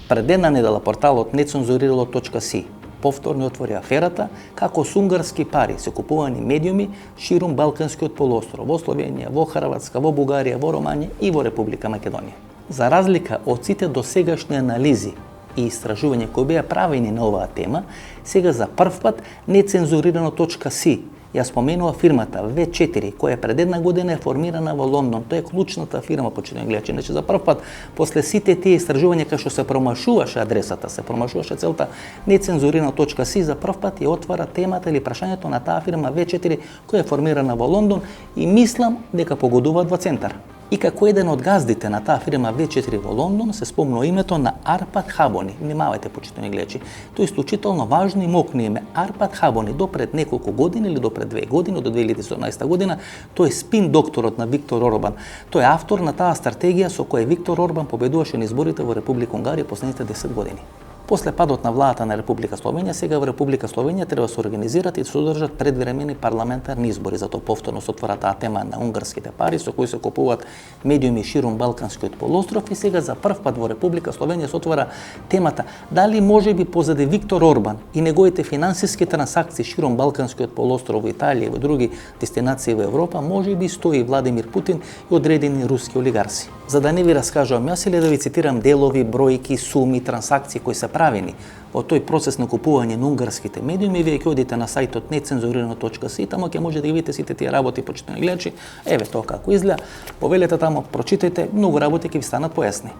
Пред една недела порталот necenzurilo.si повторно отвори аферата како с унгарски пари се купувани медиуми ширум Балканскиот полуостров, во Словенија, во Хрватска, во Бугарија, во Романија и во Република Македонија. За разлика од сите досегашни анализи и истражувања кои беа правени на оваа тема, сега за прв пат necenzurilo.si ја споменува фирмата V4, која пред една година е формирана во Лондон. Тоа е клучната фирма, почитувани гледачи. Значи, за прв пат, после сите тие истражувања, кај што се промашуваше адресата, се промашуваше целта necenzurilo.si, за прв пат ја отвара темата или прашањето на таа фирма V4, која е формирана во Лондон и мислам дека погодуваат во центар. И како еден од газдите на таа фирма V4 во Лондон се спомнува името на Арпад Хабони. Внимавајте, почитувани гледачи. Тоа е исклучително важно и мокно име. Арпад Хабони до пред неколку години или до пред 2 години, до 2017 година, тој е спин докторот на Виктор Орбан. Тој е автор на таа стратегија со која Виктор Орбан победуваше на изборите во Република Унгарија последните 10 години. После падот на владата на Република Словенија, сега во Република Словенија треба да се организират и да се одржат предвремени парламентарни избори. Затоа повторно се отвора таа тема на унгарските пари со кои се купуваат медиуми ширум Балканскиот полуостров и сега за прв пат во Република Словенија се отвора темата дали можеби позади Виктор Орбан и неговите финансиски трансакции ширум Балканскиот полуостров во Италија и во други дестинации во Европа, можеби стои Владимир Путин и одредени руски олигарси. За да не ви раскажувам јас или да ви цитирам делови, бројки, суми, трансакции кои се правени во тој процес на купување на унгарските медиуми, вие ќе одите на сајтот necenzurilo.si, тамо ќе може да ги видите сите тие работи, почитувани гледачи. Еве тоа како изгледа. Повелете тамо, прочитајте, многу работи ќе ви станат појасни.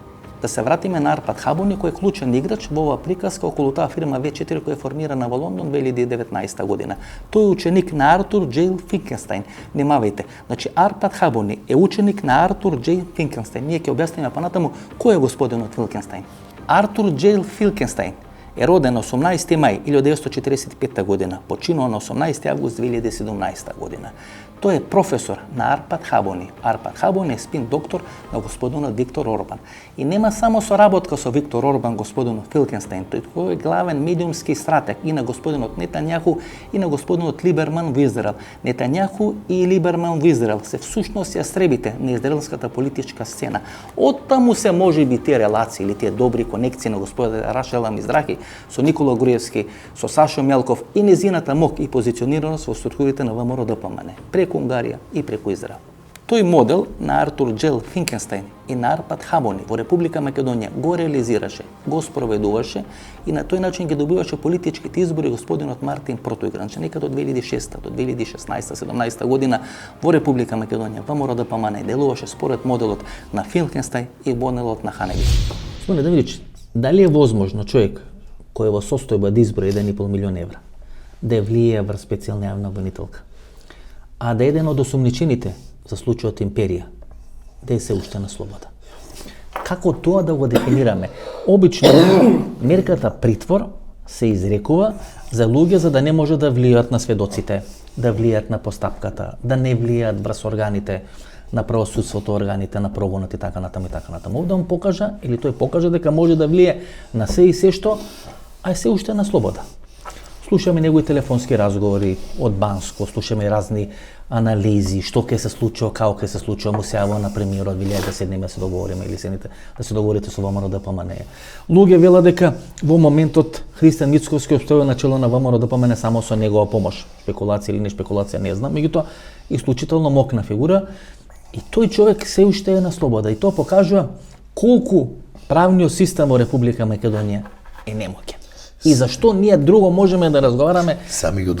Да се вратиме на Арпад Хабони, кој е клучен играч во оваа приказка околу таа фирма V4 која е формирана во Лондон 2019 година. Тој е ученик на Артур Џейл Финкенстајн. Внимавајте, значи Арпад Хабони е ученик на Артур Џейл Финкенстајн. Ние ќе објасниме понатаму кој е господинот Финкенстајн. Артур Џейл Финкенстајн е роден на 18 мај 1945 година, починува на 18 август 2017 година. Тој е професор на Арпад Хабони. Арпад Хабони е спин доктор на господинот Виктор Орбан. И нема само соработка со Виктор Орбан, господинот Финкенстајн, тој е главен медиумски стратег и на господинот Нетањаху и на господинот Либерман во Израел. Нетањаху и Либерман во Израел се всушност јастребите на израелската политичка сцена. Оттаму се можеби тие релации или тие добри конекции на господин Рашела Мизрахи со Никола Груевски, со Сашо Мјалков и незината мок и позиционираност во структурите на ВМРО ДПМН, преку Унгарија и преку Израел. Тој модел на Артур Џейл Финкенстајн и на Арпад Хабони во Република Македонија го реализираше, го спроведуваше и на тој начин ги добиваше политичките избори господинот Мартин Протојгранч, нека до 2006 до 2016-17 година во Република Македонија ВМРО ДПМН делуваше според моделот на Финкенстајн и моделот на Ханеги. Господине Давидович, дали е возможно човек кој е во состојба да избори 1,5 милион евра да влијае врз специјална јавна обвинителка, а да еден од осумничените за случајот Империја да е се уште на слобода? Како тоа да го дефинираме? Обично мерката притвор се изрекува за луѓе за да не може да влијаат на сведоците, да влијаат на постапката, да не влијаат врз органите на правосудството, органите на прогонот и така натаму и така натаму. Да му покажа, или тој покажа дека може да влијае на се и се што, а е се уште на слобода. Слушаме негови телефонски разговори од Банско, слушаме разни анализи, што ќе се случува, како ќе се случува, му се јавува на премиерот, вилија да седнеме да се договориме или седнете да се договорите со ВМРО ДПМН. Луѓе велат дека во моментот Христијан Мицковски обстојува на чело на ВМРО ДПМН само со негова помош. Спекулација или не спекулација, не знам, меѓутоа исклучително мокна фигура и тој човек се уште е на слобода и тоа покажува колку правниот систем во Република Македонија е немоќен. И зашто ние друго можеме да разговараме? Сами го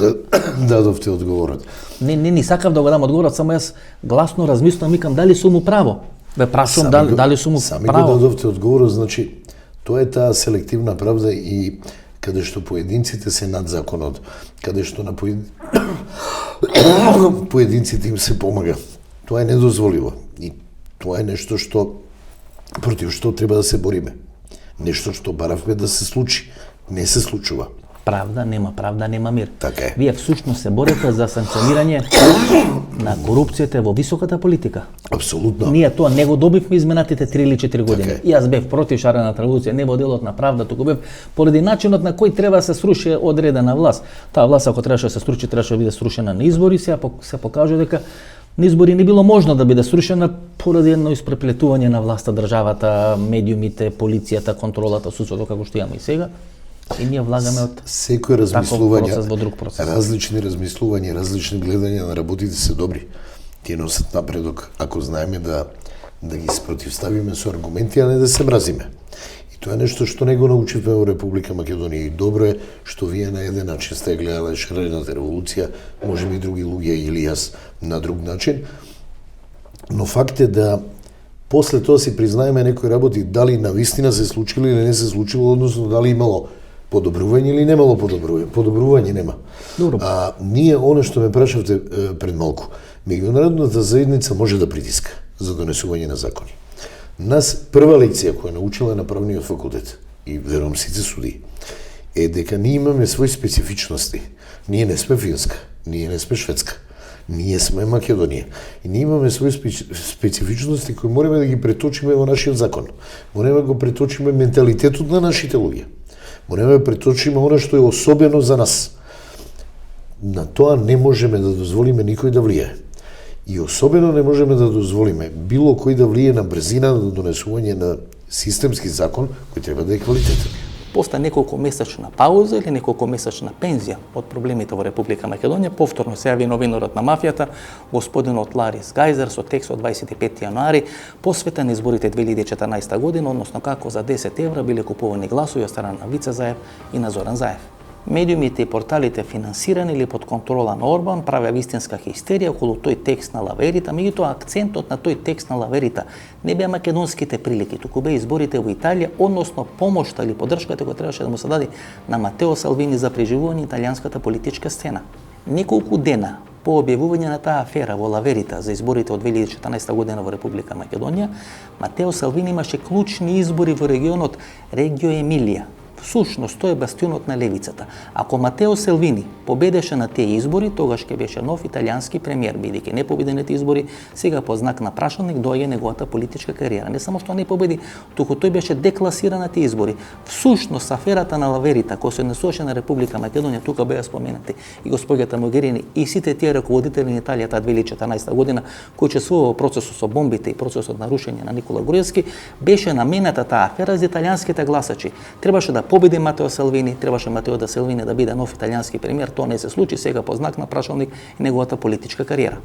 дадовте одговорот. Не сакав да го дам одговорот, само јас гласно размислувам, викам дали сум у право. Ве прашувам дали сум у право. Сами го дадовте одговорот, значи тоа е таа селективна правда и каде што поединците се над законот, каде што на поединците им се помага. Тоа е недозволиво и тоа е нешто што против што треба да се бориме. Нешто што баравме да се случи, не се случува. Правда, нема мир. Така е. Вие всушност се борите за санкционирање на корупцијата во високата политика. Апсолутно. Ние тоа не го добивме изминатите 3 или 4 години. Така е. И јас бев против шарената револуција, не во делот на правда, туку бев поради начинот на кој треба да се сруши одредена власт. Таа власт ако требаше да се сруши, требаше да биде срушена на избори, се покажа дека на избори не било можно да биде срушена поради едно испреплетување на власта, државата, медиумите, полицијата, контролата, судството, како што имаме и сега. И ние влагаме од секој таков процес во друг процес. различни размислувања, различни гледања на работите се добри. Тие носат напредок ако знаеме да ги спротивставиме со аргументи, а не да се мразиме. И тоа е нешто што не го научивме во Република Македонија и добро е што вие на еден начин сте гледале шарената револуција, можеби други луѓе или јас на друг начин, но факт е да после тоа си признаеме некои работи дали навистина се случили или не се случило, односно дали имало подобрување или немало подобрување. Подобрување нема. Добро. Ние, оно што ме прашавте пред малку, меѓународната заедница може да притиска за донесување на закони. Нас прва лекција која научила на правниот факултет, и верувам сите суди, е дека ние имаме свои специфичности. Ние не сме Финска, ние не сме Шведска, ние сме Македонија. И ние имаме свои специфичности кои мораме да ги преточиме во нашиот закон. Мораме да го преточиме менталитетот на нашите луѓе. Мораме да преточиме она што е особено за нас. На тоа не можеме да дозволиме никој да влијае. И особено не можеме да дозволиме било кој да влијае на брзина на донесување на системски закон кој треба да е квалитетен. После неколку месечна пауза или неколку месечна пензија од проблемите во Република Македонија, повторно се јави новинарот на мафијата, господинот Ларис Гајзер со текст од 25 јануари, посветен на изборите 2014 година, односно како за 10 евра биле купувани гласови од страна на Вице Заев и на Зоран Заев. Медиумите и порталите финансирани или под контрола на Орбан правеа вистинска хистерија околу тој текст на Лаверита, меѓутоа акцентот на тој текст на Лаверита не беа македонските прилики, туку беа изборите во Италија, односно помошта или поддршката која требаше да му се даде на Матео Салвини за преживување италијанската политичка сцена. Неколку дена по објавување на таа афера во Лаверита за изборите од 2014 година во Република Македонија, Матео Салвини имаше клучни избори во регионот Регио Емилија. Всушност, тој е бастионот на левицата. Ако Матео Салвини победеше на тие избори, тогаш ќе беше нов италијански премиер, бидејќи не победените избори, сега по знак на прашалник доаѓа неговата политичка кариера. Не само што не победи, туку тој беше декласиран на тие избори. Всушност, аферата на Лаверита, која се однесуваше на Република Македонија, тука беа споменати и господјата Могерини и сите тие раководители на Италија таа 2014 година, кои учествува во процесот со бомбите и процесот на рушење на Никола Груевски, беше намената таа афера за италијанските гласачи. Требаше да победи Матео Салвини, требаше Матео да Салвини да биде нов италијански премиер, тоа не се случи, сега по знак на прашалник и неговата политичка кариера.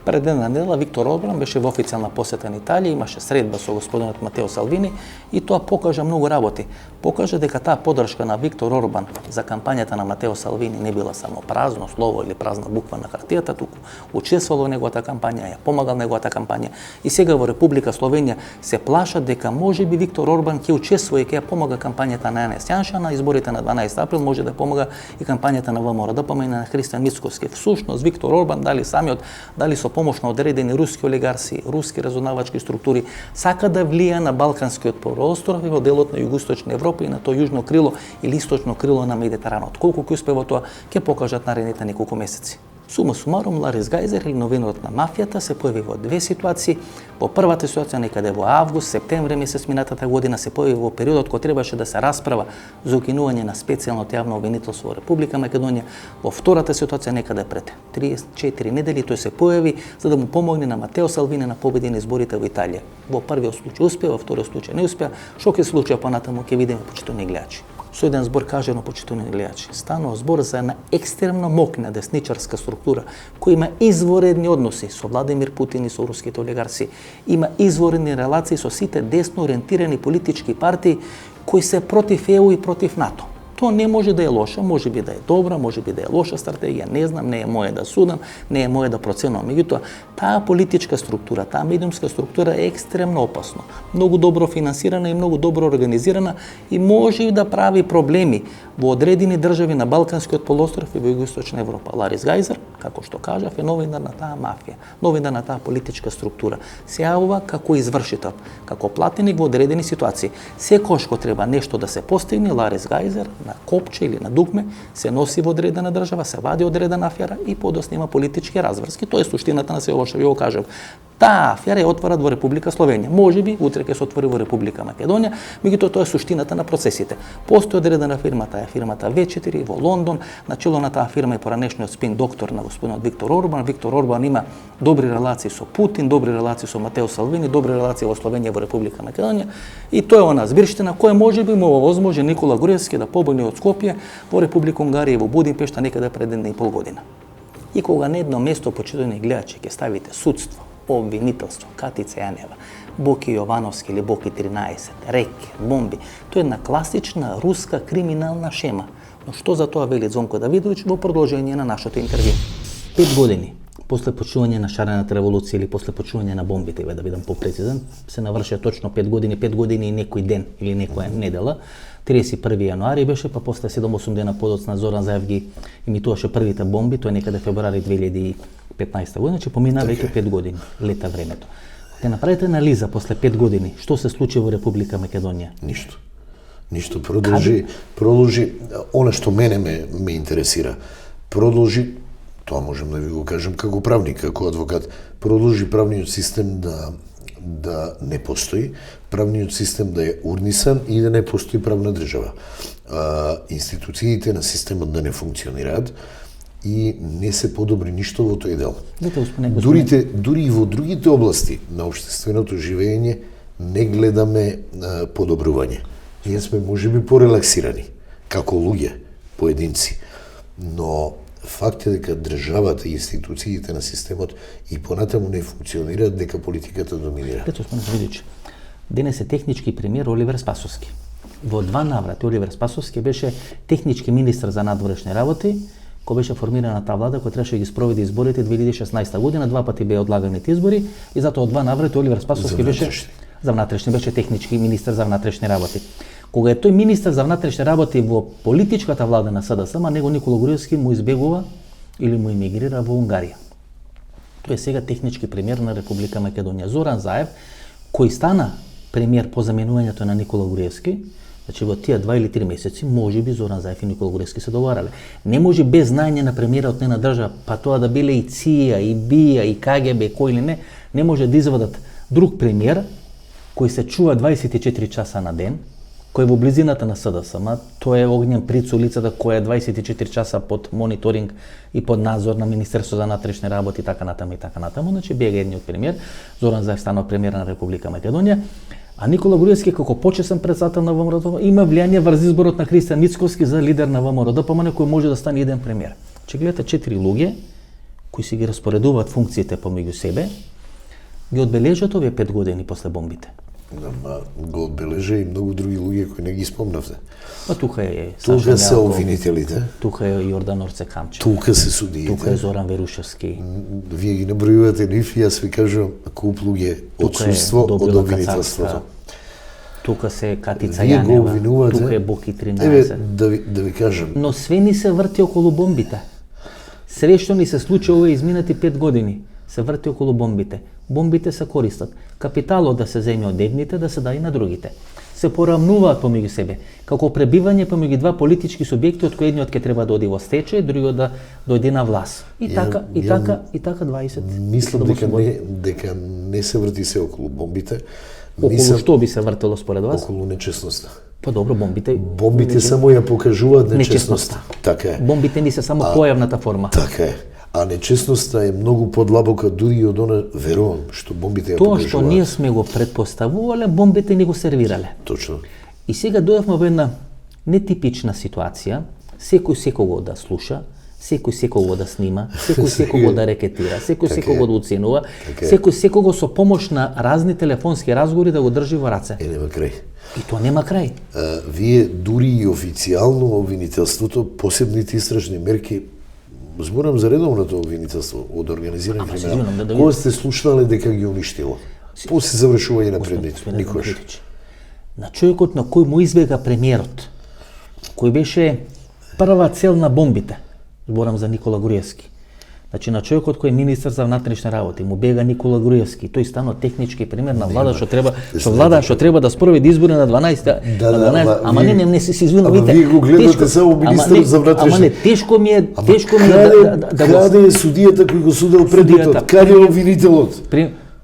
Пред една недела Виктор Орбан беше во официјална посета на Италија, имаше средба со господинот Матео Салвини и тоа покажа многу работи. Покажа дека таа поддршка на Виктор Орбан за кампањата на Матео Салвини не била само празно слово или празна буква на хартијата, туку учествувал во неговата кампања, ја помагал неговата кампања и сега во Република Словенија се плашат дека можеби Виктор Орбан ќе учествува и ќе ја помага кампањата на Јанез Јанша на изборите на 12 април, може да помага и кампањата на ВМРО, да помине на Христијан Мицкоски. Всушност Виктор Орбан дали самиот, дали со помош на одредени руски олигарси, руски разузнавачки структури, сака да влија на Балканскиот полуостров и во делот на југоисточна Европа и на тоа јужно крило или источно крило на Медитеранот. Колку ќе успее во тоа, ќе покажат наредните неколку месеци. Сума сумарум, Ларис Гајзер или новинарот на мафијата се појави во две ситуации. Во првата ситуација некаде во август, септември месец минатата година се појави во периодот кој требаше да се расправа за укинување на специјално јавно обвинителство во Република Македонија. Во втората ситуација некаде пред 34 недели тој се појави за да му помогне на Матео Салвини на победи на изборите во Италија. Во првиот случај успеа, во вториот случај не успеа. Што ќе се случи понатаму ќе видиме, почитувани гледачи. Со еден збор кажано, почитувани гледачи, станува збор за една екстремно мокна десничарска структура која има изворедни односи со Владимир Путин и со руските олигарси, има изворедни релации со сите десно ориентирани политички партии кои се против ЕУ и против НАТО. Тоа не може да е лоша, може би да е добра, може би да е лоша стратегија, не знам, не е моје да судам, не е моје да проценувам. Меѓутоа, таа политичка структура, таа медиумска структура е екстремно опасно, многу добро финансирана и многу добро организирана и може да прави проблеми во одредени држави на Балканскиот полуостров и во Југоисточна Европа. Ларис Гајзер, како што кажав, е новинар на таа мафија, новинар на таа политичка структура. Се јавува како извршител, како платеник во одредени ситуации. Секогаш кога треба нешто да се постигне, Ларис Гајзер на копче или на дугме се носи во одредена држава, се вади одредена афера и подоцна има политички разврски. Тоа е суштината на се ова што ви го кажав. Таа афера ја отварат во Република Словенија. Може би утре ќе се отвори во Република Македонија, меѓутоа тоа е суштината на процесите. Постои одредена фирма, таа е фирмата В4 во Лондон, на чело на таа фирма е поранешниот спин доктор на господинот Виктор Орбан. Виктор Орбан има добри релации со Путин, добри релации со Матео Салвини, добри релации во Словенија во Република Македонија и тоа е она збирштина која може би му овозможи Никола Груевски да побуни од Скопје во Република Унгарија и во Будимпешта некаде пред 1,5 година. И кога на едно место, почитувани гледачи, ќе ставите судство, обвинителство, Катица Јанева, Боки Јовановски или Боки 13, реки, бомби, тоа е една класична руска криминална шема. Но што за тоа вели Зонко Давидовиќ во продолжение на нашето интервју? 5 години после почување на шарената револуција или после почување на бомбите, да бидам попрецизен, се навршија точно 5 години и некој ден или некоја недела. 31 јануари беше, па после 7-8 дена подоцна Зоран Заев ги имитуваше првите бомби, тоа е некаде февруари 2015 година, че помина веќе 5 години, лета времето. Те направите анализа после 5 години, што се случи во Република Македонија? Ништо. Продолжи, она што мене ме интересира. Продолжи, тоа можем да ви го кажем како правник, како адвокат, продолжи правниот систем да не постои, правниот систем да е урнисан и да не постои правна држава. Институциите на системот да не функционираат и не се подобри ништо во тој дел. Дури и во другите области на општественото живење не гледаме подобрување. Ние сме можеби порелаксирани, како луѓе, поединци, но факт е дека државата и институциите на системот и понатаму не функционираат, дека политиката доминира. Ето, господин Давидовиќ, денес е технички премиер Оливер Спасовски. Во 2 наврати Оливер Спасовски беше технички министар за надворешни работи, кој беше формирана таа влада која требаше да ги спроведе изборите 2016 година, 2 пати беа одлагани избори и затоа од 2 наврати Оливер Спасовски беше за внатрешни, беше технички министар за внатрешни работи. Кога е тој министар за внатрешни работи во политичката влада на СДСМ, него Никола Груевски му избегува или му емигрира во Унгарија. Тој е сега технички премиер на Република Македонија. Зоран Заев, кој стана премиер по заменувањето на Никола Груевски, значи во тие 2 или 3 месеци, може би Зоран Заев и Никола Груевски се договарале. Не може без знаење на премиерот на држава, па тоа да биле и ЦИА, и БИА, и КГБ, кој или не може да извадат друг премиер кој се чува 24 часа на ден, кој е во близината на СДСМ, тоа е огнен приц улицата која е 24 часа под мониторинг и под надзор на Министерство за внатрешни работи и така натаму, значи бега едниот премиер, Зоран Заев станал премиер на Република Македонија, а Никола Груевски како почесен претседател на ВМРО има влијание врз изборот на Христијан Мицковски за лидер на ВМРО-ДПМН кој може да стане еден премиер. Че гледате 4 луѓе кои си ги распоредуваат функциите помеѓу себе, ги одбележат овие 5 години после бомбите. Ама го одбележа и многу други луѓе кои не ги спомнавте. Па тука е Тука се обвинителите. Тука е Јордан Орцекамче. Тука се судиите. Тука е Зоран Верушевски. Вие ги набројувате нив и јас ви кажувам куп луѓе одсуство од обвинителството. Тука се Катица Јанева. Тука е Боки 13. Еве да ви кажам. Но све ни се врти околу бомбите. Све што ни се случи овие изминати 5 години се врти околу бомбите. Бомбите се користат. Капиталот да се земе од едните, да се даде на другите. Се порамнуваат помеѓу себе. Како пребивање помеѓу 2 политички субјекти, од кои едниот ќе треба да оди во стечај, другиот да дојде на власт. И така 20. Мислам дека не се врти се околу бомбите. Околу што би се вртело според вас? Околу нечестноста. Па добро, бомбите само ја покажуваат нечестноста. Така е. Бомбите ни се само појавната форма. Така е. А нечестноста е многу подлабока дури од она, верувам, што бомбите ја покажуваат. Тоа што ние сме го предпоставувале, бомбите ни го сервирале. Точно. И сега дојавме во една нетипична ситуација, секој секого да слуша, секој секого да снима, секој секого да рекетира, секој секого да уценува, секој секого со помош на разни телефонски разговори да го држи во раце. Нема крај. И тоа нема крај. Вие дури и официјално обвинителството, посебните истражни мерки, зборам за редовното обвинителство од организиран криминал, кога сте слушнале дека ги уништило? После завршување на предмети, никош. На човекот на кој му избега премиерот, кој беше прва цел на бомбите, зборам за Никола Груевски. Значи на човекот кој е министер за внатрешни работи, му бега Никола Груевски, тој стана технички пример на влада што треба да спроведи избори на 12, ама не се извинувам, видите. Вие го гледате само министер за внатрешни. Ама не, тешко ми е да каде е судијата кој го судел предметот? Каде е обвинителот?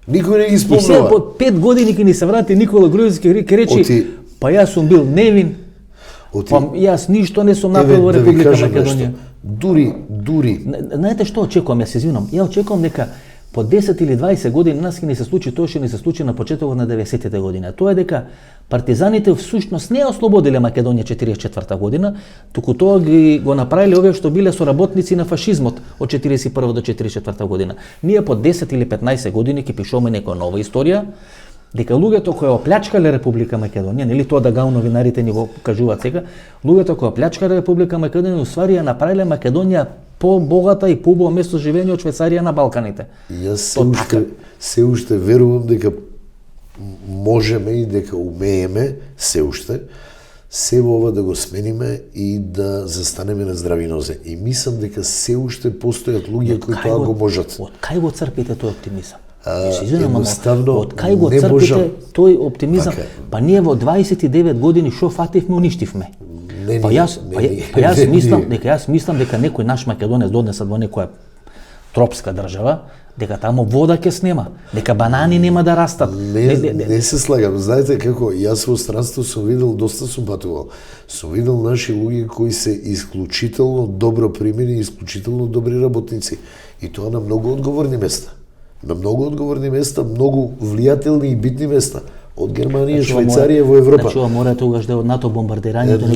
Никој не ги спомнува. И сега по 5 години ки ни се врати Никола Груевски ке рече, па јас сум бил невин, па јас ништо не сум направил во Република Македонија. Дури. Знаете што очекувам? Јас се извинувам. Ја очекувам дека по 10 или 20 години нас ќе ни се случи тоа што ни се случи на почетокот на 90-те години. Тоа е дека партизаните всушност не ослободиле Македонија 44-та година, туку тоа го направиле овие што биле соработници на фашизмот од 41 до 44 година. Ние по 10 или 15 години ќе пишуваме некоја нова историја, дека луѓето кои оплячкале Република Македонија, нели тоа да га новинарите ни го кажуваат сега, луѓето кои оплячкале Република Македонија уствари ја направиле Македонија по-богата и по-убаво место живење од Швајцарија на Балканите. Јас се уште верувам дека можеме и дека умееме се уште ова да го смениме и да застанеме на здрави нозе. И мислам дека се уште постојат луѓе кои тоа го можат. Од кај го црпите тој оптимизам? Едноставно од кај го црпите тој оптимизам? Па ние во 29 години шо фативме, уништивме. Па јас мислам дека некој наш македонец донесат во некоја тропска држава, дека таму вода ќе снема, дека банани нема да растат. Не се слагам. Знаете како, јас во странство сум видел, доста сум патувал. Сум видел наши луѓе кои се исклучително добро примени, исклучително добри работници. И тоа на многу одговорни места. На многу одговорни места, многу влијателни и битни места. Од Германија, Швајцарија во Европа. Значи, мора тогаш да е од НАТО бомбардирањето,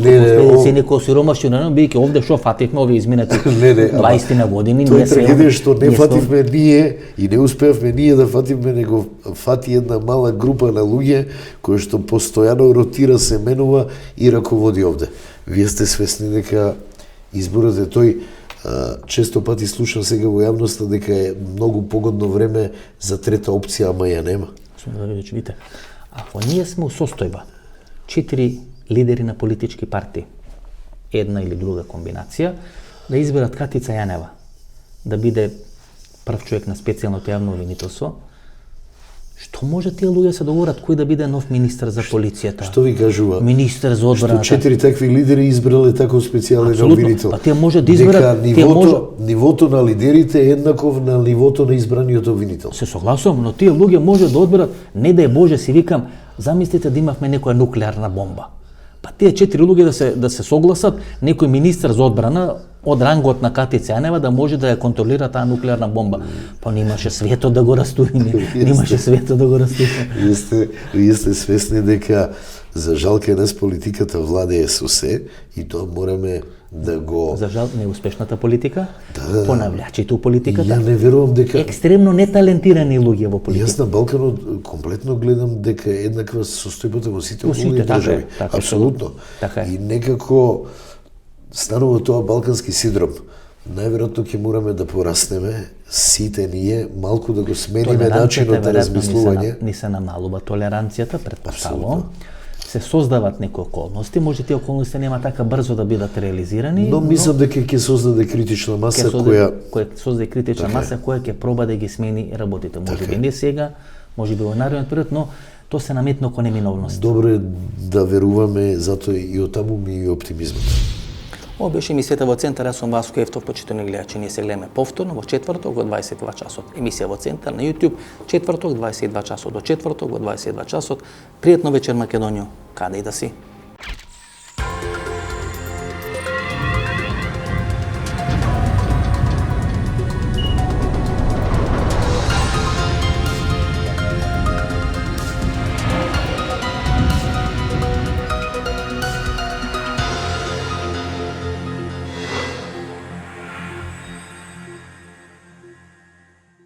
некој сиромашчина, бидејќи овде шо фативме овие изминати 20 на години. Тоа е трагедија што не фативме ние и не успеавме ние да фативме, него фати една мала група на луѓе кои што постојано ротира, се менува и раководи овде. Вие сте свесни дека изборот е тој. Често пати слушам сега во јавноста дека е многу погодно време за трета опција, ама ја нема. Видите, ако ние сме у состојба 4 лидери на политички партии, една или друга комбинација, да изберат Катица Јанева да биде прв човек на специјалното јавно обвинителство, што може тие луѓе се договорат кој да биде нов министер за полицијата? Што ви кажува? Министер за одбраната. Што 4 такви лидери избрале таков специјален обвинител. Па тие може да изберат, нивото на лидерите е еднаков на нивото на избраниот обвинител. Се согласувам, но тие луѓе може да одберат, не да е Боже си викам, замислите да имавме некоја нуклеарна бомба. Па тие 4 луѓе да се согласат, некој министер за одбрана од рангот на Катица Јанева да може да ја контролира таа нуклеарна бомба. Па немаше светот да го растури, немаше светот да го растури. Вие сте свесни дека за жал кај нас политиката владее со се и тоа мораме да го... За жал неуспешната политика, понавлячите у политиката. Ја не верувам дека... Екстремно неталентирани луѓе во политиката. Јас на Балканот комплетно гледам дека е еднаква состојбата во сите околни држави. Апсолутно. И некако станува тоа балкански синдром. Најверојатно ќе мораме да пораснеме сите ние, малку да го смениме начинот на размислување. Ни се намалува толеранцијата, предпоставувам. Се создават некои околности, може тие околности нема така брзо да бидат реализирани. Но мислам дека ќе создаде критична маса која создаде критична маса која ќе проба да ги смени работите. Може би не сега, може би во наредниот период, но тоа се наметна како неминовност. Добро е да веруваме, затоа и оттаму ми и оптимизмот. Ова беше емисијата во Центар, јас сум Васко Ефтов, почитувани гледачи. Ние се гледаме повторно во четврток во 22 часот. Емисија во Центар на YouTube, четврток 22 часот до четврток во 22 часот. Пријатно вечер Македонија, каде и да си.